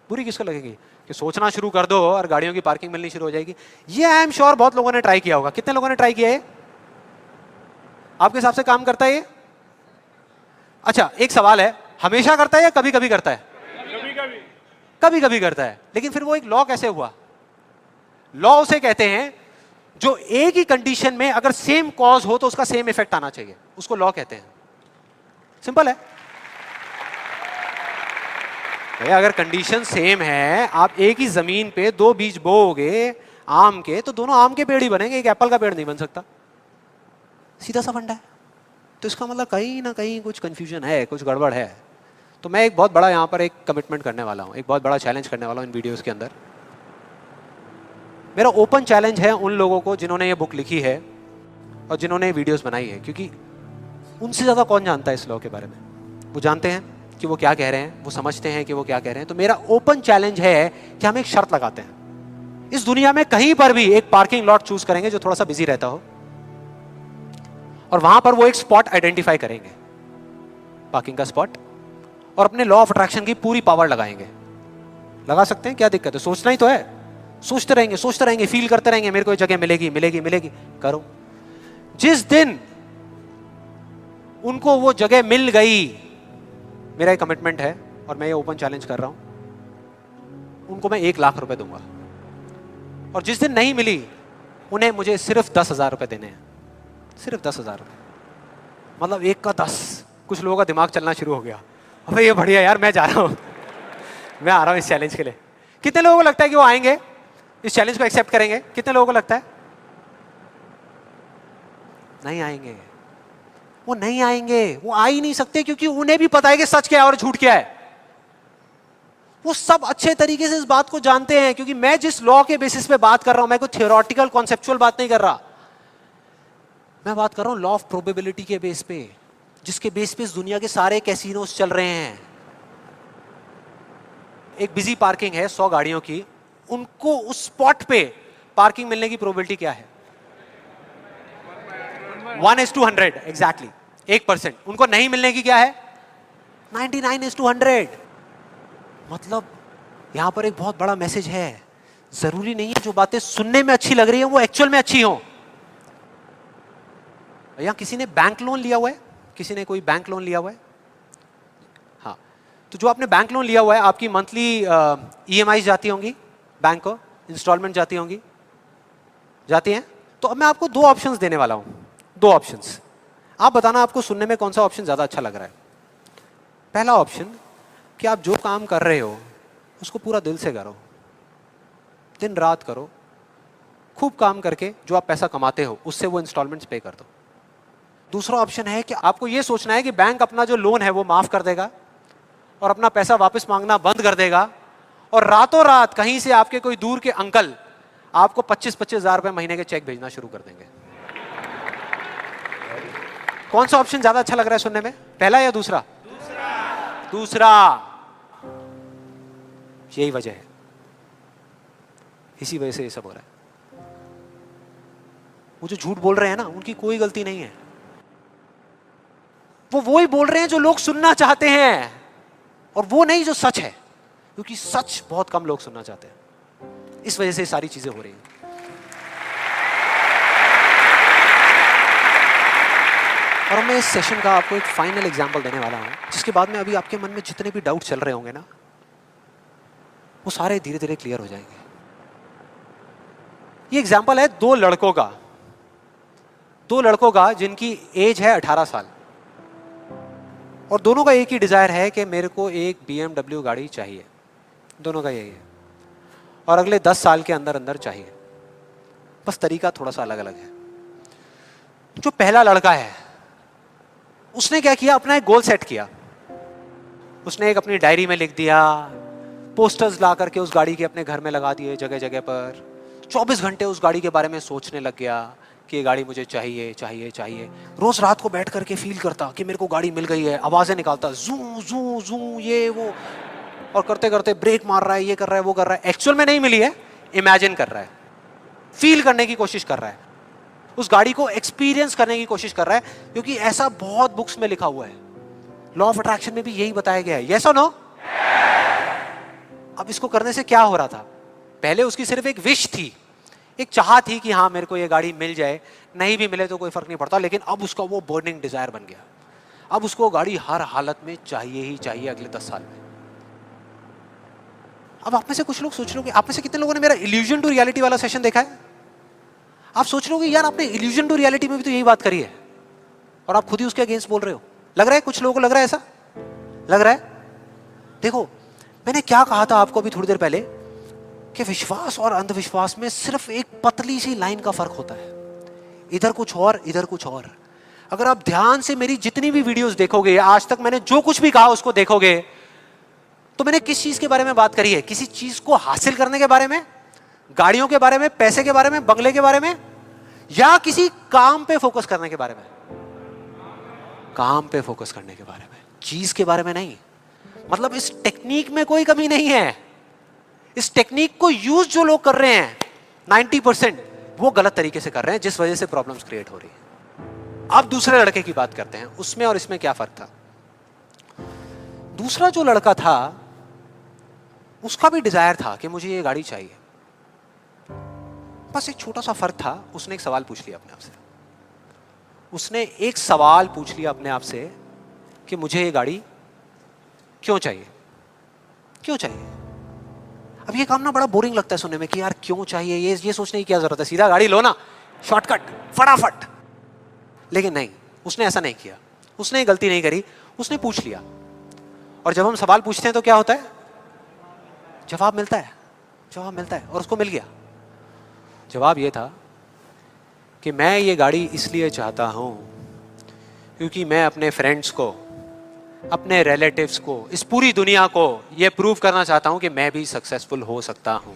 बुरी किसको लगेगी? कि सोचना शुरू कर दो और गाड़ियों की पार्किंग मिलनी शुरू हो जाएगी। ये आई एम श्योर बहुत लोगों ने ट्राई किया होगा। कितने लोगों ने ट्राई किया है? आपके हिसाब से काम करता है ये? अच्छा, एक सवाल है, हमेशा करता है या कभी कभी करता है? कभी कभी करता है। लेकिन फिर वो एक लॉ कैसे हुआ? लॉ उसे कहते हैं जो एक ही कंडीशन में अगर सेम कॉज हो तो उसका सेम इफेक्ट आना चाहिए, उसको लॉ कहते हैं। सिंपल है भैया। अगर कंडीशन सेम है, आप एक ही जमीन पे 2 बीज बोओगे आम के, तो दोनों आम के पेड़ ही बनेंगे, एक एप्पल का पेड़ नहीं बन सकता। सीधा सा फंडा है। तो इसका मतलब कहीं ना कहीं कुछ कंफ्यूजन है, कुछ गड़बड़ है। तो मैं एक बहुत बड़ा यहाँ पर एक कमिटमेंट करने वाला हूँ, एक बहुत बड़ा चैलेंज करने वाला हूँ इन वीडियोस के अंदर। मेरा ओपन चैलेंज है उन लोगों को जिन्होंने ये बुक लिखी है और जिन्होंने वीडियोस बनाई है, क्योंकि उनसे ज़्यादा कौन जानता है इस लॉ के बारे में। वो जानते हैं कि वो क्या कह रहे हैं, वो समझते हैं कि वो क्या कह रहे हैं। तो मेरा ओपन चैलेंज है कि हम एक शर्त लगाते हैं, इस दुनिया में कहीं पर भी एक पार्किंग लॉट चूज करेंगे जो थोड़ा सा बिजी रहता हो, और वहां पर वो एक स्पॉट आइडेंटिफाई करेंगे, पार्किंग का स्पॉट, और अपने लॉ ऑफ अट्रैक्शन की पूरी पावर लगाएंगे। लगा सकते हैं, क्या दिक्कत है? सोचना ही तो है। सोचते रहेंगे, फील करते रहेंगे, मेरे को ये जगह मिलेगी मिलेगी मिलेगी। करो। जिस दिन उनको वो जगह मिल गई, मेरा एक कमिटमेंट है और मैं ये ओपन चैलेंज कर रहा हूं, उनको मैं 1 लाख रुपए दूंगा। और जिस दिन नहीं मिली, उन्हें मुझे सिर्फ 10,000 रुपए देने हैं। सिर्फ 10,000 रुपए, मतलब 1 का 10। कुछ लोगों का दिमाग चलना शुरू हो गया, अबे ये बढ़िया यार, मैं जा रहा हूं। मैं आ रहा हूं इस चैलेंज के लिए। कितने लोगों को लगता है कि वो आएंगे, इस चैलेंज को एक्सेप्ट करेंगे? कितने लोगों को लगता है? नहीं आएंगे। वो नहीं आएंगे, वो आ ही नहीं सकते, क्योंकि उन्हें भी पता है कि सच क्या है और झूठ क्या है। वो सब अच्छे तरीके से इस बात को जानते हैं, क्योंकि मैं जिस लॉ के बेसिस पे बात कर रहा हूं, मैं कोई थियोरेटिकल कॉन्सेप्चुअल बात नहीं कर रहा, मैं बात कर रहा हूं लॉ ऑफ प्रोबेबिलिटी के बेस पे, जिसके बेस पे इस दुनिया के सारे कैसीनोस चल रहे हैं। एक बिजी पार्किंग है 100 गाड़ियों की, उनको उस स्पॉट पे पार्किंग मिलने की प्रोबेबिलिटी क्या है? 1:100 एग्जैक्टली, 1%। उनको नहीं मिलने की क्या है? 99:100। मतलब यहां पर एक बहुत बड़ा मैसेज है, जरूरी नहीं है जो बातें सुनने में अच्छी लग रही है वो एक्चुअल में अच्छी हो। यहां किसी ने बैंक लोन लिया हुआ है? किसी ने कोई बैंक लोन लिया हुआ है? हाँ, तो जो आपने बैंक लोन लिया हुआ है, आपकी मंथली EMI जाती होंगी बैंक को, इंस्टॉलमेंट जाती होंगी, जाती हैं। तो अब मैं आपको 2 ऑप्शंस देने वाला हूं, 2 ऑप्शंस, आप बताना आपको सुनने में कौन सा ऑप्शन ज्यादा अच्छा लग रहा है। पहला ऑप्शन कि आप जो काम कर रहे हो उसको पूरा दिल से करो, दिन रात करो, खूब काम करके जो आप पैसा कमाते हो उससे वो इंस्टॉलमेंट्स पे कर दो। दूसरा ऑप्शन है कि आपको ये सोचना है कि बैंक अपना जो लोन है वो माफ कर देगा और अपना पैसा वापस मांगना बंद कर देगा, और रातों रात कहीं से आपके कोई दूर के अंकल आपको 25-25 हजार रुपए महीने के चेक भेजना शुरू कर देंगे। कौन सा ऑप्शन ज्यादा अच्छा लग रहा है सुनने में, पहला या दूसरा? दूसरा। यही वजह है, इसी वजह से ये सब हो रहा है। वो जो झूठ बोल रहे हैं ना, उनकी कोई गलती नहीं है, वो ही बोल रहे हैं जो लोग सुनना चाहते हैं, और वो नहीं जो सच है, क्योंकि सच बहुत कम लोग सुनना चाहते हैं। इस वजह से सारी चीजें हो रही हैं। और मैं इस सेशन का आपको एक फाइनल एग्जांपल देने वाला हूं, जिसके बाद में अभी आपके मन में जितने भी डाउट चल रहे होंगे ना, वो सारे धीरे धीरे क्लियर हो जाएंगे। ये एग्जांपल है 2 लड़कों का, 2 लड़कों का जिनकी एज है 18 साल, और दोनों का एक ही डिजायर है कि मेरे को एक BMW गाड़ी चाहिए। दोनों का यही है, और अगले 10 साल के अंदर अंदर चाहिए, बस तरीका थोड़ा सा अलग अलग है। जो पहला लड़का है उसने क्या किया, अपना एक गोल सेट किया। उसने एक अपनी डायरी में लिख दिया, पोस्टर्स ला करके उस गाड़ी के अपने घर में लगा दिए जगह जगह पर, 24 घंटे उस गाड़ी के बारे में सोचने लग गया कि ये गाड़ी मुझे चाहिए चाहिए चाहिए। रोज रात को बैठ करके फील करता कि मेरे को गाड़ी मिल गई है, आवाजें निकालता, जू जू जू ये वो, और करते करते ब्रेक मार रहा है, ये कर रहा है वो कर रहा है। एक्चुअल में नहीं मिली है, इमेजिन कर रहा है, फील करने की कोशिश कर रहा है, उस गाड़ी को एक्सपीरियंस करने की कोशिश कर रहा है, क्योंकि ऐसा बहुत बुक्स में लिखा हुआ है। लॉ ऑफ अट्रैक्शन में भी यही बताया गया है। यस और नो? अब इसको करने से क्या हो रहा था, पहले उसकी सिर्फ एक विश थी, एक चाह थी कि हाँ मेरे को ये गाड़ी मिल जाए, नहीं भी मिले तो कोई फर्क नहीं पड़ता, लेकिन अब उसका वो बर्निंग डिजायर बन गया। अब उसको गाड़ी हर हालत में चाहिए ही चाहिए अगले 10 साल में। अब आप में से कुछ लोग सोच लोगे, आप में से कितने लोगों ने मेरा इल्यूजन टू रियलिटी वाला सेशन देखा है? आप सोच लोगे यार आपने इल्यूजन टू रियलिटी में भी तो यही बात करी है, और आप खुद ही उसके अगेंस्ट बोल रहे हो। लग रहा है कुछ लोगों को, लग रहा है ऐसा लग रहा है। देखो मैंने क्या कहा था आपको अभी थोड़ी देर पहले, कि विश्वास और अंधविश्वास में सिर्फ एक पतली सी लाइन का फर्क होता है, इधर कुछ और इधर कुछ और। अगर आप ध्यान से मेरी जितनी भी वीडियोस देखोगे, आज तक मैंने जो कुछ भी कहा उसको देखोगे, तो मैंने किस चीज के बारे में बात करी है? किसी चीज को हासिल करने के बारे में, गाड़ियों के बारे में, पैसे के बारे में, बंगले के बारे में, या किसी काम पे फोकस करने के बारे में? काम पे फोकस करने के बारे में, चीज के बारे में नहीं। मतलब इस टेक्निक में कोई कमी नहीं है, इस टेक्निक को यूज जो लोग कर रहे हैं 90% वो गलत तरीके से कर रहे हैं, जिस वजह से प्रॉब्लम्स क्रिएट हो रही है। अब दूसरे लड़के की बात करते हैं, उसमें और इसमें क्या फर्क था। दूसरा जो लड़का था उसका भी डिजायर था कि मुझे ये गाड़ी चाहिए, बस एक छोटा सा फर्क था, उसने एक सवाल पूछ लिया अपने आप से। उसने एक सवाल पूछ लिया अपने आप से कि मुझे ये गाड़ी क्यों चाहिए, क्यों चाहिए। अब ये काम ना बड़ा बोरिंग लगता है सुनने में कि यार क्यों चाहिए, ये सोचने की क्या जरूरत है, सीधा गाड़ी लो ना, शॉर्टकट फटाफट। लेकिन नहीं, उसने ऐसा नहीं किया, उसने गलती नहीं करी, उसने पूछ लिया। और जब हम सवाल पूछते हैं तो क्या होता है, जवाब मिलता है, जवाब मिलता है। और उसको मिल गया। जवाब ये था कि मैं ये गाड़ी इसलिए चाहता हूं क्योंकि मैं अपने फ्रेंड्स को अपने रिलेटिव्स को, इस पूरी दुनिया को यह प्रूव करना चाहता हूं कि मैं भी सक्सेसफुल हो सकता हूं।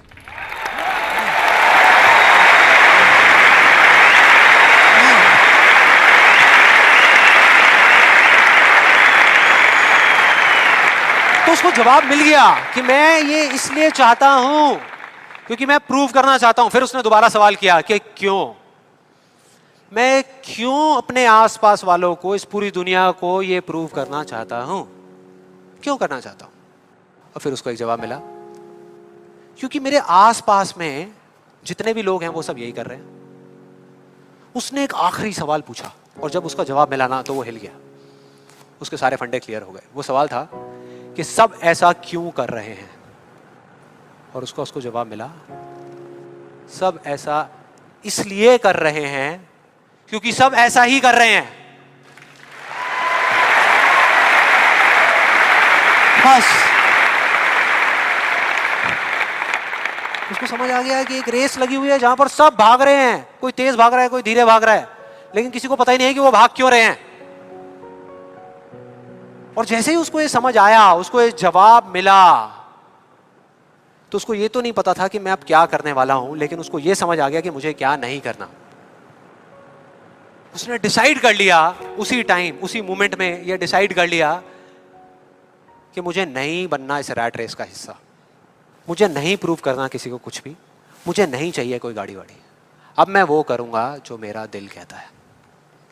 तो उसको जवाब मिल गया कि मैं ये इसलिए चाहता हूं क्योंकि मैं प्रूव करना चाहता हूं। फिर उसने दोबारा सवाल किया कि क्यों, मैं क्यों अपने आसपास वालों को, इस पूरी दुनिया को ये प्रूव करना चाहता हूं, क्यों करना चाहता हूं? और फिर उसको एक जवाब मिला, क्योंकि मेरे आसपास में जितने भी लोग हैं वो सब यही कर रहे हैं। उसने एक आखिरी सवाल पूछा और जब उसका जवाब मिला ना तो वो हिल गया, उसके सारे फंडे क्लियर हो गए। वो सवाल था कि सब ऐसा क्यों कर रहे हैं? और उसको जवाब मिला, सब ऐसा इसलिए कर रहे हैं क्योंकि सब ऐसा ही कर रहे हैं। बस उसको समझ आ गया कि एक रेस लगी हुई है जहां पर सब भाग रहे हैं, कोई तेज भाग रहा है, कोई धीरे भाग रहा है, लेकिन किसी को पता ही नहीं है कि वो भाग क्यों रहे हैं। और जैसे ही उसको ये समझ आया, उसको ये जवाब मिला, तो उसको ये तो नहीं पता था कि मैं अब क्या करने वाला हूं, लेकिन उसको ये समझ आ गया कि मुझे क्या नहीं करना। उसने डिसाइड कर लिया उसी टाइम, उसी मोमेंट में ये डिसाइड कर लिया कि मुझे नहीं बनना इस रैट रेस का हिस्सा, मुझे नहीं प्रूव करना किसी को कुछ भी, मुझे नहीं चाहिए कोई गाड़ी वाड़ी। अब मैं वो करूंगा जो मेरा दिल कहता है,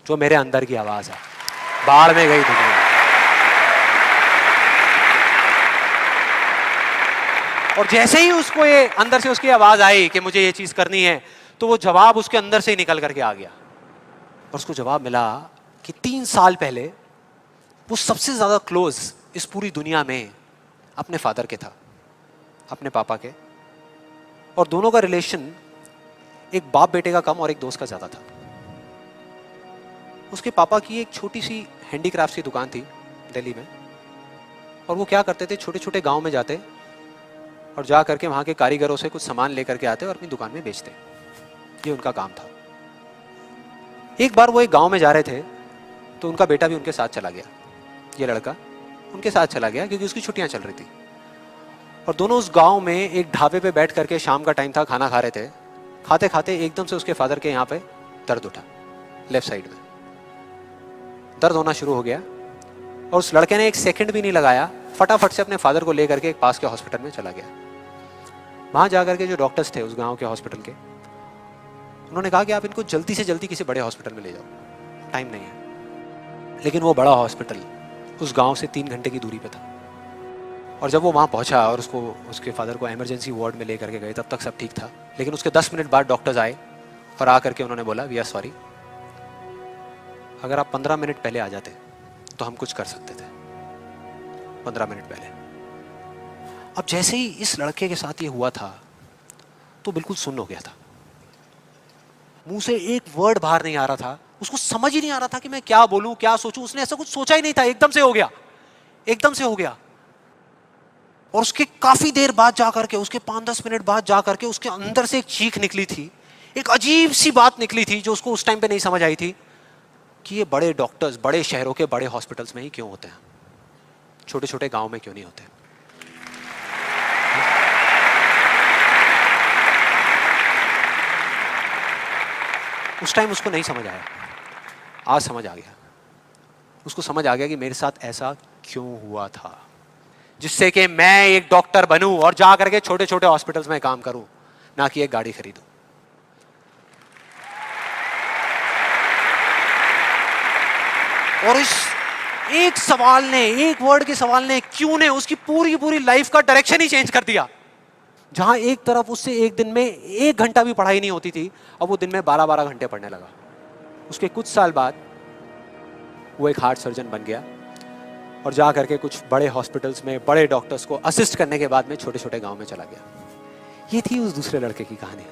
जो मेरे अंदर की आवाज है। बाढ़ में गई दुनिया। और जैसे ही उसको ये अंदर से उसकी आवाज आई कि मुझे ये चीज करनी है, तो वो जवाब उसके अंदर से ही निकल करके आ गया। और उसको जवाब मिला कि 3 साल पहले वो सबसे ज्यादा क्लोज इस पूरी दुनिया में अपने फादर के था, अपने पापा के। और दोनों का रिलेशन एक बाप बेटे का कम और एक दोस्त का ज्यादा था। उसके पापा की एक छोटी सी हैंडीक्राफ्ट की दुकान थी दिल्ली में, और वो क्या करते थे, छोटे छोटे गांव में जाते और जा करके वहां के कारीगरों से कुछ सामान लेकर के आते और अपनी दुकान में बेचते। ये उनका काम था। एक बार वो एक गांव में जा रहे थे तो उनका बेटा भी उनके साथ चला गया। ये लड़का उनके साथ चला गया क्योंकि उसकी छुट्टियां चल रही थी। और दोनों उस गांव में एक ढाबे पे बैठ करके, शाम का टाइम था, खाना खा रहे थे। खाते खाते एकदम से उसके फादर के यहाँ पे दर्द उठा, लेफ्ट साइड में दर्द होना शुरू हो गया। और उस लड़के ने 1 सेकंड भी नहीं लगाया, फटाफट से अपने फादर को लेकर के एक पास के हॉस्पिटल में चला गया। वहां जाकर के जो डॉक्टर्स थे उस गांव के हॉस्पिटल के, उन्होंने कहा कि आप इनको जल्दी से जल्दी किसी बड़े हॉस्पिटल में ले जाओ, टाइम नहीं है। लेकिन वो बड़ा हॉस्पिटल उस गांव से 3 घंटे की दूरी पे था। और जब वो वहां पहुंचा और उसके फादर को इमरजेंसी वार्ड में लेकर के गए, तब तक सब ठीक था। लेकिन उसके 10 मिनट बाद डॉक्टर्स आए और आकर के उन्होंने बोला, वी आर सॉरी, अगर आप 15 मिनट पहले आ जाते तो हम कुछ कर सकते थे। 15 मिनट पहले। अब जैसे ही इस लड़के के साथ ये हुआ था तो बिल्कुल सुन्न हो गया था, मुंह से एक वर्ड बाहर नहीं आ रहा था। उसको समझ ही नहीं आ रहा था कि मैं क्या बोलूं, क्या सोचूं। उसने ऐसा कुछ सोचा ही नहीं था, एकदम से हो गया, एकदम से हो गया। और उसके काफी देर बाद जाकर के, उसके 5-10 मिनट बाद जाकर के उसके अंदर से एक चीख निकली थी, एक अजीब सी बात निकली थी जो उसको उस टाइम पे नहीं समझ आई थी कि ये बड़े डॉक्टर्स बड़े शहरों के बड़े हॉस्पिटल्स में ही क्यों होते हैं, छोटे छोटे गांव में क्यों नहीं होते। उस टाइम उसको नहीं समझ आया, आज समझ आ गया। उसको समझ आ गया कि मेरे साथ ऐसा क्यों हुआ था, जिससे कि मैं एक डॉक्टर बनूं और जा करके छोटे छोटे हॉस्पिटल्स में काम करूं, ना कि एक गाड़ी खरीदूं। और इस एक सवाल ने, एक वर्ड के सवाल ने, क्यों ने, उसकी पूरी पूरी लाइफ का डायरेक्शन ही चेंज कर दिया। जहां एक तरफ उससे एक दिन में 1 घंटा भी पढ़ाई नहीं होती थी, अब वो दिन में 12-12 घंटे पढ़ने लगा। उसके कुछ साल बाद वो एक हार्ट सर्जन बन गया और जा करके कुछ बड़े हॉस्पिटल्स में बड़े डॉक्टर्स को असिस्ट करने के बाद में छोटे छोटे गांव में चला गया। ये थी उस दूसरे लड़के की कहानी।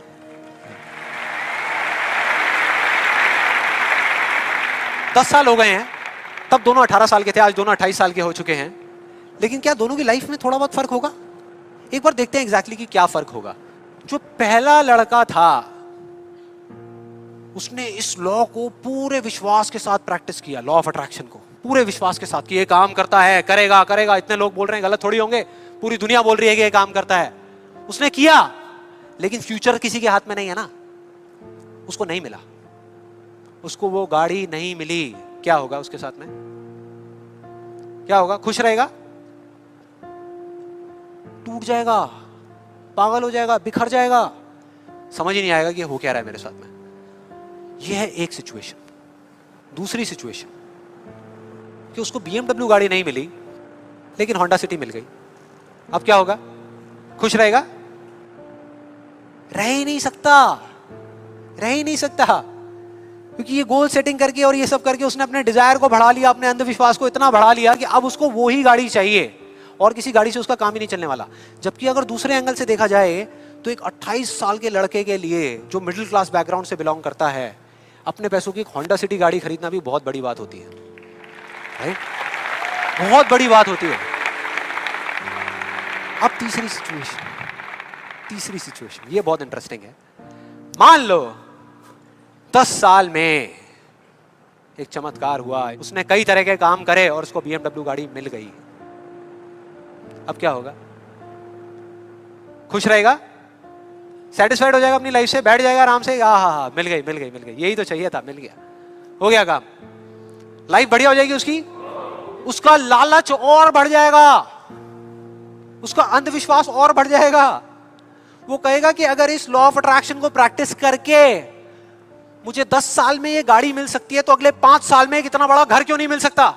दस साल हो गए हैं, तब दोनों 18 साल के थे, आज दोनों 28 साल के हो चुके हैं। लेकिन क्या दोनों की लाइफ में थोड़ा बहुत फर्क होगा? एक बार देखते हैं एग्जैक्टली कि क्या फर्क होगा। जो पहला लड़का था उसने इस लॉ को पूरे विश्वास के साथ प्रैक्टिस किया, लॉ ऑफ अट्रैक्शन को पूरे विश्वास के साथ कि ये काम करता है, करेगा करेगा, इतने लोग बोल रहे हैं, गलत थोड़ी होंगे, पूरी दुनिया बोल रही है कि ये काम करता है। उसने किया, लेकिन फ्यूचर किसी के हाथ में नहीं है ना, उसको नहीं मिला, उसको वो गाड़ी नहीं मिली। क्या होगा उसके साथ में? क्या होगा? खुश रहेगा? टूट जाएगा, पागल हो जाएगा, बिखर जाएगा, समझ ही नहीं आएगा कि हो क्या रहा है मेरे साथ में। यह है एक सिचुएशन। दूसरी सिचुएशन कि उसको BMW गाड़ी नहीं मिली, लेकिन होंडा सिटी मिल गई। अब क्या होगा? खुश रहेगा? रह ही नहीं सकता, रह ही नहीं सकता, क्योंकि ये गोल सेटिंग करके और ये सब करके उसने अपने डिजायर को बढ़ा लिया, अपने अंधविश्वास को इतना बढ़ा लिया कि अब उसको वो ही गाड़ी चाहिए और किसी गाड़ी से उसका काम ही नहीं चलने वाला। जबकि अगर दूसरे एंगल से देखा जाए तो एक 28 साल के लड़के के लिए जो मिडिल क्लास बैकग्राउंड से बिलोंग करता है, अपने पैसों की एक होंडा सिटी गाड़ी खरीदना भी बहुत बड़ी बात होती है, राइट? बहुत बड़ी बात होती है। अब तीसरी सिचुएशन ये बहुत इंटरेस्टिंग है। मान लो 10 साल में एक चमत्कार हुआ, उसने कई तरह के काम करे और उसको BMW गाड़ी मिल गई। अब क्या होगा? खुश रहेगा? सेटिस्फाइड हो जाएगा अपनी लाइफ से, बैठ जाएगा आराम से, हाँ, मिल गई, यही तो चाहिए था, मिल गया, हो गया काम, लाइफ बढ़िया हो जाएगी उसकी। उसका लालच और बढ़ जाएगा, उसका अंधविश्वास और बढ़ जाएगा। वो कहेगा कि अगर इस लॉ ऑफ अट्रैक्शन को प्रैक्टिस करके मुझे 10 साल में ये गाड़ी मिल सकती है, तो अगले 5 साल में कितना बड़ा घर क्यों नहीं मिल सकता?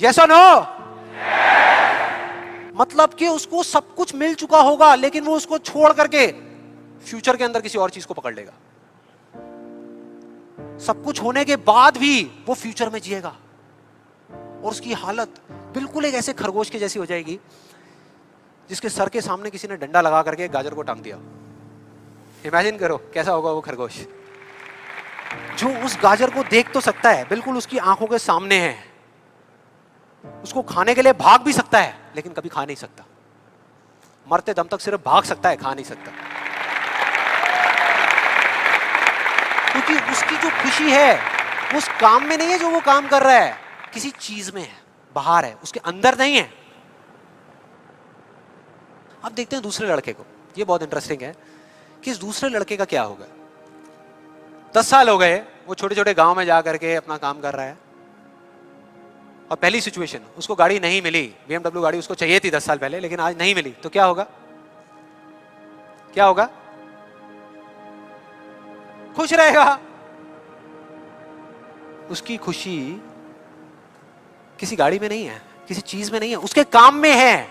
यस और नो? मतलब कि उसको सब कुछ मिल चुका होगा, लेकिन वो उसको छोड़ करके फ्यूचर के अंदर किसी और चीज को पकड़ लेगा। सब कुछ होने के बाद भी वो फ्यूचर में जिएगा और उसकी हालत बिल्कुल एक ऐसे खरगोश के जैसी हो जाएगी जिसके सर के सामने किसी ने डंडा लगा करके गाजर को टांग दिया। इमेजिन करो कैसा होगा वो खरगोश, जो उस गाजर को देख तो सकता है, बिल्कुल उसकी आंखों के सामने है, उसको खाने के लिए भाग भी सकता है, लेकिन कभी खा नहीं सकता। मरते दम तक सिर्फ भाग सकता है, खा नहीं सकता। क्योंकि उसकी जो खुशी है वो उस काम में नहीं है जो वो काम कर रहा है, किसी चीज में है, बाहर है, उसके अंदर नहीं है। अब देखते हैं दूसरे लड़के को। ये बहुत इंटरेस्टिंग है कि इस दूसरे लड़के का क्या होगा। 10 साल हो गए, वो छोटे छोटे गांव में जा करके अपना काम कर रहा है, और पहली सिचुएशन, उसको गाड़ी नहीं मिली। BMW गाड़ी उसको चाहिए थी 10 साल पहले, लेकिन आज नहीं मिली। तो क्या होगा? क्या होगा? खुश रहेगा। उसकी खुशी किसी गाड़ी में नहीं है, किसी चीज में नहीं है, उसके काम में है।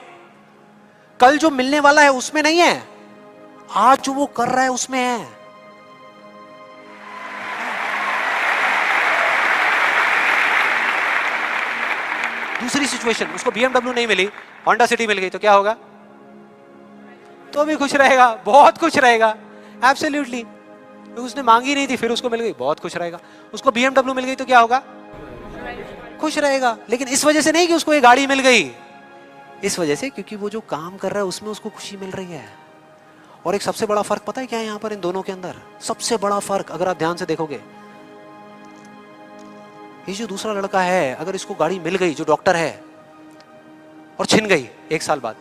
कल जो मिलने वाला है उसमें नहीं है, आज जो वो कर रहा है उसमें है। दूसरी सिचुएशन, उसको BMW नहीं मिली, होंडा सिटी मिल गई। तो क्या होगा? तो भी खुश रहेगा, बहुत खुश रहेगा, एब्सोल्युटली। उसने मांगी नहीं थी, फिर उसको मिल गई, बहुत खुश रहेगा। उसको BMW मिल गई तो क्या होगा? खुश रहेगा। लेकिन इस वजह से नहीं कि उसको ये गाड़ी मिल गई, इस वजह से क्योंकि वो जो काम कर रहा है उसमें उसको खुशी मिल रही है। और एक सबसे बड़ा फर्क पता है क्या है यहाँ पर इन दोनों के अंदर? सबसे बड़ा फर्क अगर आप ध्यान से देखोगे, ये जो दूसरा लड़का है, अगर इसको गाड़ी मिल गई, जो डॉक्टर है, और छिन गई 1 साल बाद,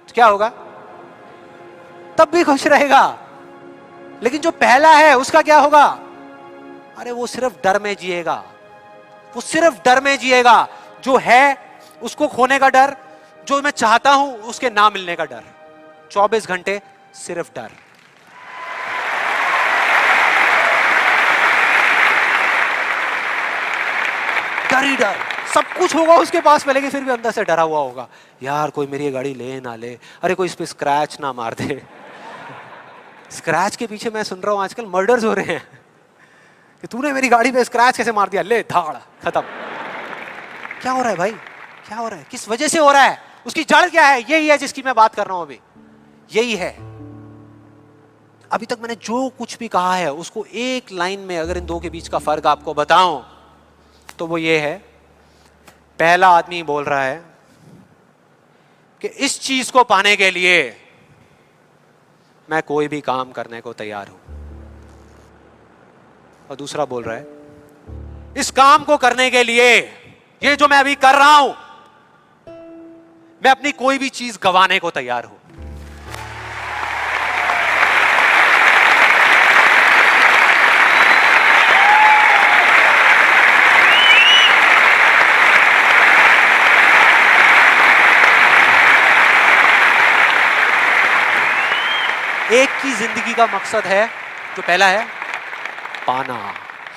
तो क्या होगा? तब भी खुश रहेगा। लेकिन जो पहला है उसका क्या होगा? अरे वो सिर्फ डर में जिएगा, वो सिर्फ डर में जिएगा। जो है उसको खोने का डर, जो मैं चाहता हूं उसके ना मिलने का डर। 24 घंटे सिर्फ डर। डर ही डर। सब कुछ होगा उसके पास में, लेकिन फिर भी अंदर से डरा हुआ होगा, यार कोई मेरी ये गाड़ी ले ना ले, अरे कोई इस पे स्क्रैच ना मार दे। स्क्रैच के पीछे मैं सुन रहा हूं आजकल मर्डर्स हो रहे हैं कि तूने मेरी गाड़ी पे स्क्रैच कैसे मार दिया, ले धाड़, खत्म। क्या हो रहा है भाई? क्या हो रहा है? किस वजह से हो रहा है? उसकी जड़ क्या है? यही है जिसकी मैं बात कर रहा हूं अभी, यही है। अभी तक मैंने जो कुछ भी कहा है उसको एक लाइन में अगर इन दो के बीच का फर्क आपको बताऊं तो वो ये है, पहला आदमी बोल रहा है कि इस चीज को पाने के लिए मैं कोई भी काम करने को तैयार हूं, और दूसरा बोल रहा है इस काम को करने के लिए, ये जो मैं अभी कर रहा हूं, मैं अपनी कोई भी चीज गंवाने को तैयार हूं। एक की जिंदगी का मकसद है, जो पहला है पाना,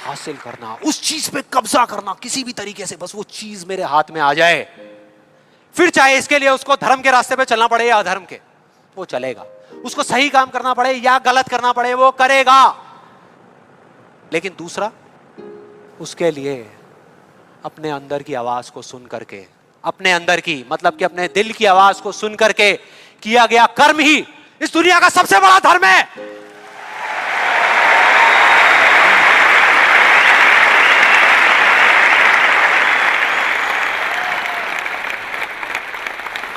हासिल करना, उस चीज पे कब्जा करना किसी भी तरीके से, बस वो चीज मेरे हाथ में आ जाए। फिर चाहे इसके लिए उसको धर्म के रास्ते पे चलना पड़े या अधर्म के, वो चलेगा। उसको सही काम करना पड़े या गलत करना पड़े, वो करेगा। लेकिन दूसरा, उसके लिए अपने अंदर की आवाज को सुन करके, अपने अंदर की मतलब कि अपने दिल की आवाज को सुन करके किया गया कर्म ही इस दुनिया का सबसे बड़ा धर्म है।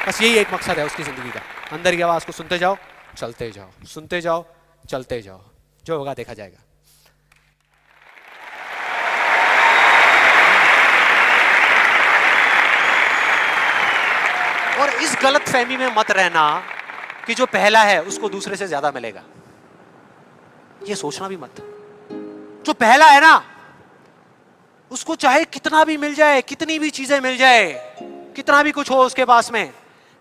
बस यही एक मकसद है उसकी जिंदगी का, अंदर की आवाज को सुनते जाओ, चलते जाओ, सुनते जाओ, चलते जाओ, जो होगा देखा जाएगा। और इस गलत फहमी में मत रहना कि जो पहला है उसको दूसरे से ज्यादा मिलेगा। ये सोचना भी मत। जो पहला है ना, उसको चाहे कितना भी मिल जाए, कितनी भी चीजें मिल जाए, कितना भी कुछ हो उसके पास में,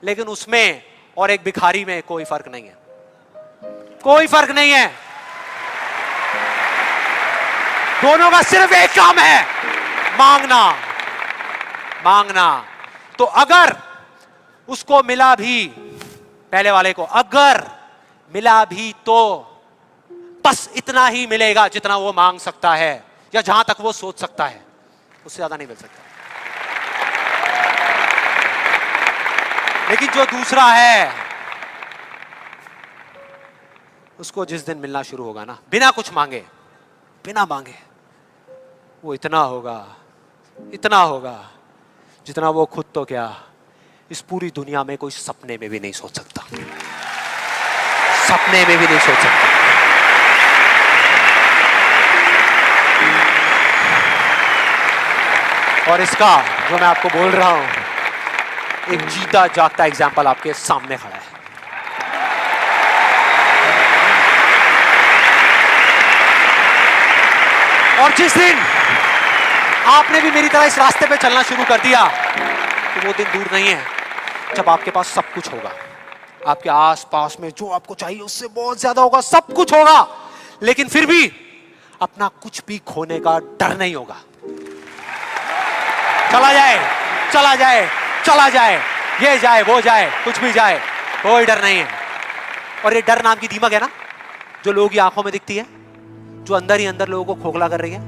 लेकिन उसमें और एक भिखारी में कोई फर्क नहीं है, कोई फर्क नहीं है। दोनों का सिर्फ एक काम है, मांगना, मांगना। तो अगर उसको मिला भी, पहले वाले को अगर मिला भी, तो बस इतना ही मिलेगा जितना वो मांग सकता है या जहां तक वो सोच सकता है, उससे ज्यादा नहीं मिल सकता। लेकिन जो दूसरा है, उसको जिस दिन मिलना शुरू होगा ना, बिना कुछ मांगे, बिना मांगे, वो इतना होगा, इतना होगा जितना वो खुद तो क्या, इस पूरी दुनिया में कोई सपने में भी नहीं सोच सकता, सपने में भी नहीं सोच सकता। और इसका जो मैं आपको बोल रहा हूं, एक जीता जागता एग्जाम्पल आपके सामने खड़ा है। और जिस दिन आपने भी मेरी तरह इस रास्ते पे चलना शुरू कर दिया, तो वो दिन दूर नहीं है जब आपके पास सब कुछ होगा, आपके आस पास में जो आपको चाहिए उससे बहुत ज्यादा होगा, सब कुछ होगा, लेकिन फिर भी अपना कुछ भी खोने का डर नहीं होगा। चला जाए, चला जाए, चला जाए, ये जाए, वो जाए, कुछ भी जाए, कोई डर नहीं है। और ये डर नाम की दीमक है ना, जो लोगों की आंखों में दिखती है, जो अंदर ही अंदर लोगों को खोखला कर रही है,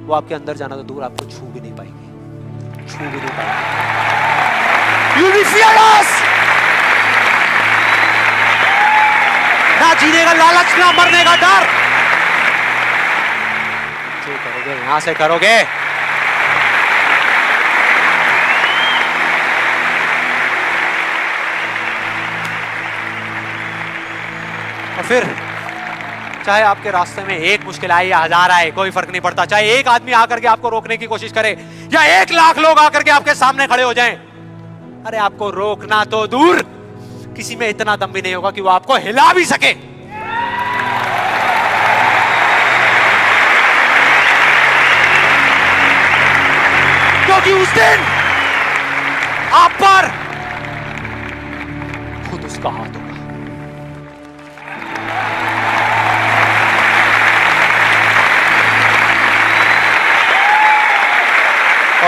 वो आपके अंदर जाना तो दूर, आपको छू भी नहीं पाएगी, छू भी नहीं पाएगी। You'll be fearless! ना जीने का लालच, ना मरने का डर। जो करोगे यहां से करोगे। और फिर चाहे आपके रास्ते में एक मुश्किल आए या 1000 आए, कोई फर्क नहीं पड़ता। चाहे एक आदमी आकर के आपको रोकने की कोशिश करे या 1 लाख लोग आकर के आपके सामने खड़े हो जाएं, अरे आपको रोकना तो दूर, किसी में इतना दम भी नहीं होगा कि वो आपको हिला भी सके। क्योंकि उस दिन आप पर खुद उसका हाथ होगा।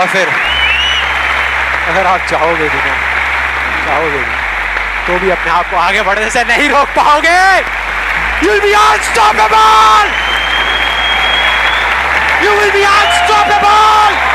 और फिर अगर आप चाहोगे भी ना, चाहोगे भी, तो भी अपने आप को आगे बढ़ने से नहीं रोक पाओगे। You'll be unstoppable! You will be unstoppable!